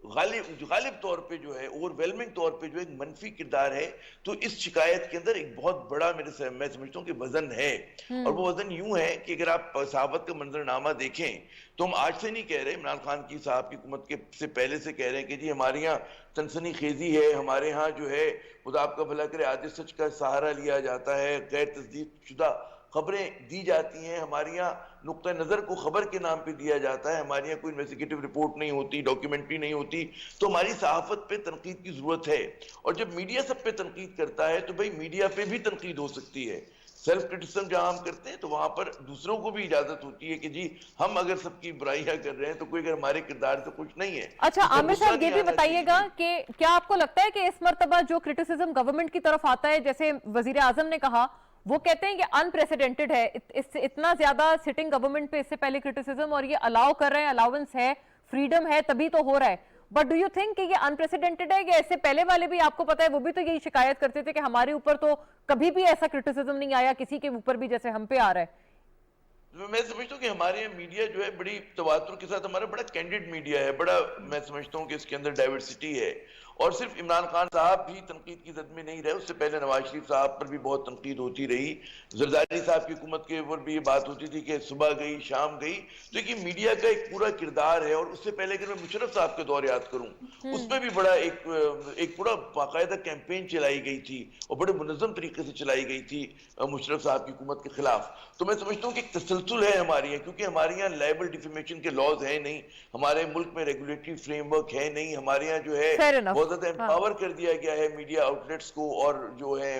गालिब तौर पे जो है, ओवरवेलमिंग तौर पे जो एक मनफी किरदार है, तो इस शिकायत के अंदर एक बहुत बड़ा मैं समझता हूँ कि वजन है। और वो वजन यूं है कि अगर आप सहाफ़त का मंजरनामा देखें तो हम आज से नहीं कह रहे, इमरान खान की साहब की हुकूमत के से पहले से कह रहे हैं कि जी हमारे यहाँ तनसनी खेजी है, हमारे यहाँ जो है खुदा आपका भला करे आधे सच का सहारा लिया जाता है, गैर तस्दीक शुदा खबरें दी जाती हैं, हमारे यहाँ नुक्ता नज़र को खबर के नाम पे दिया जाता है, हमारे यहाँ कोई इन्वेस्टिगेटिव रिपोर्ट नहीं होती, डॉक्यूमेंट्री नहीं होती। तो हमारी सहाफ़त पे तनकीद की ज़रूरत है। और जब मीडिया सब पे तनकीद करता है तो भाई मीडिया पे भी तनकीद हो सकती है। सेल्फ क्रिटिसिज्म जहाँ हम करते हैं तो वहाँ पर दूसरों को भी इजाजत होती है कि जी हम अगर सबकी बुराइयां कर रहे हैं तो कोई अगर हमारे किरदार से कुछ नहीं है। अच्छा आमिर साहब, ये भी बताइएगा कि क्या आपको लगता है कि इस मर्तबा जो क्रिटिसिज्म गवर्नमेंट की तरफ आता है, जैसे वजीर आजम ने कहा, वो कहते हैं कि अनप्रेसिडेंटेड है, इससे इतना ज्यादा सिटिंग गवर्नमेंट पे इससे पहले क्रिटिसिज्म, और ये अलाउ कर रहे हैं, अलाउंस है, फ्रीडम है, तभी तो हो रहा है। बट डू यू थिंक कि ये अनप्रेसिडेंटेड है? या इससे पहले वाले भी, आपको पता है, वो भी तो यही शिकायत करते थे कि हमारे ऊपर तो कभी भी ऐसा क्रिटिसिज्म नहीं आया, किसी के ऊपर भी जैसे हम पे आ रहा है। मैं समझता हूँ कि हमारे मीडिया जो है बड़ी तवातुर के साथ, हमारा बड़ा कैंडिड मीडिया है, बड़ा मैं समझता हूँ कि इसके अंदर डाइवर्सिटी है। और सिर्फ इमरान खान साहब भी तनकीद की जद में नहीं रहे, उससे पहले नवाज शरीफ साहब पर भी बहुत तनकीद होती रही, जरदारी साहब की हुकूमत के ऊपर भी ये बात होती थी कि सुबह गई शाम गई। तो ये मीडिया का एक पूरा किरदार है। और उससे पहले अगर मैं मुशर्रफ साहब के दौर याद करूं, उसमें भी बड़ा एक पूरा बाकायदा कैंपेन चलाई गई थी और बड़े मुनज़्ज़म तरीके से चलाई गई थी मुशर्रफ साहब की हुकूमत के खिलाफ। तो मैं समझता हूँ कि एक तसलसल है हमारे यहाँ, क्योंकि हमारे यहाँ लाइबल डिफेमेशन के लॉज है नहीं, हमारे मुल्क में रेगुलेटरी फ्रेमवर्क है नहीं, हमारे यहाँ जो है बहुत ज्यादा एम्पावर कर दिया गया है मीडिया आउटलेट्स को और जो है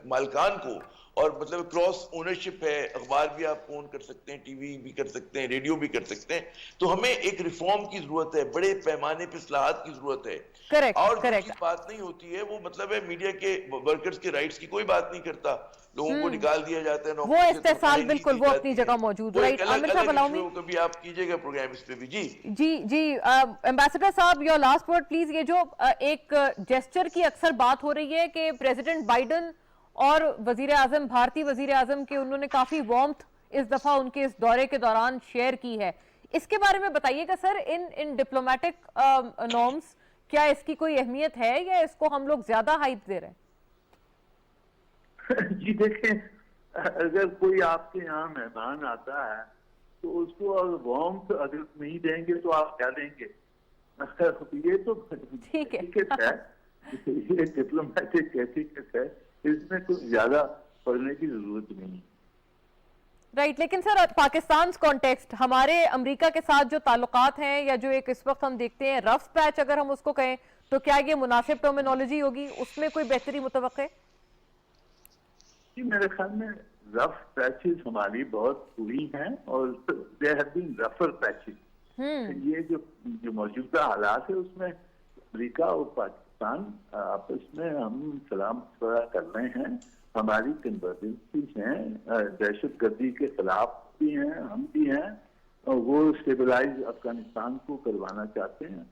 मालिकान को। और मतलब क्रॉस ओनरशिप है, अखबार भी आप ओन कर सकते हैं, टीवी भी कर सकते हैं, रेडियो भी कर सकते हैं। तो हमें एक रिफॉर्म की जरूरत है, बड़े पैमाने पे इस्लाहात की जरूरत है। और जो बात नहीं होती है वो मतलब है मीडिया के वर्कर्स के राइट्स की कोई बात नहीं करता, लोगों को निकाल दिया जाता है, वो इस्तेसाल, बिल्कुल वो अपनी जगह मौजूद। राइट, आमिर साहब अलाउ मी, कभी आप कीजिएगा प्रोग्राम इस पे भी। जी एम्बेसडर साहब, योर लास्ट वर्ड प्लीज। ये जो एक जेस्चर की अक्सर बात हो रही है कि प्रेसिडेंट बाइडन और वजीर आजम, भारतीय वजीर आजम के, उन्होंने काफी वार्मथ इस दफा उनके इस दौरे के दौरान शेयर की है, इसके बारे में बताइएगा सर। इन डिप्लोमेटिक नॉर्म्स क्या इसकी कोई अहमियत है या इसको हम लोग ज्यादा हाइप दे रहे हैं? जी देखें, اگر کوئی آپ کے یہاں مہمان آتا ہے تو اس کو وارمتھ اگر نہیں دیں گے تو آپ کیا دیں گے؟ یہ تو ٹھیک ہے، یہ ڈپلومیٹک ایٹیکیٹ ہے، اس میں کچھ زیادہ پڑھنے کی ضرورت نہیں. رائٹ. لیکن سر پاکستان کانٹیکسٹ، ہمارے امریکہ کے ساتھ جو تعلقات ہیں یا جو ایک اس وقت ہم دیکھتے ہیں رف پیچ اگر ہم اس کو کہیں تو کیا یہ مناسب ٹرمینالوجی ہوگی؟ اس میں کوئی بہتری متوقع ہے؟ جی میرے خیال میں رف پیچز ہماری بہت ہوئی ہیں اور دے ہیو بین رفر پیچز. یہ جو موجودہ حالات ہے اس میں امریکہ اور پاکستان آپس میں ہم سلام مشورہ کر رہے ہیں. ہماری کنورجنسیز ہیں، دہشت گردی کے خلاف بھی ہیں، ہم بھی ہیں، اور وہ اسٹیبلائز افغانستان کو کروانا چاہتے ہیں.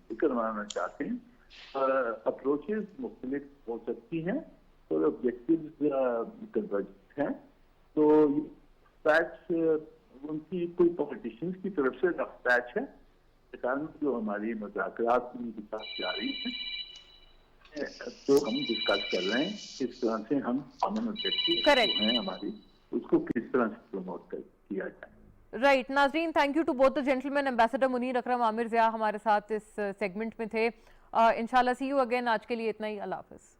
اپروچز مختلف ہو سکتی ہیں اور آبجیکٹیوز کنورجنٹ ہیں. تو پیچ ان کی کوئی پولیٹیشینز کی طرف سے رف پیچ ہے، جو ہماری مذاکرات ان کے ساتھ جاری ہیں تو ہم ڈسکس کر رہے ہیں کس طرح سے ہم کامن آبجیکٹیو جو ہیں ہماری اس کو کس طرح سے پروموٹ کیا جائے. رائٹ. ناظرین، thank you to both the gentleman. Ambassador Munir Akram, Aamir Zia ہمارے ساتھ اس سیگمنٹ میں تھے. انشاءاللہ سی یو اگین. آج کے لیے اتنا ہی. اللہ حافظ.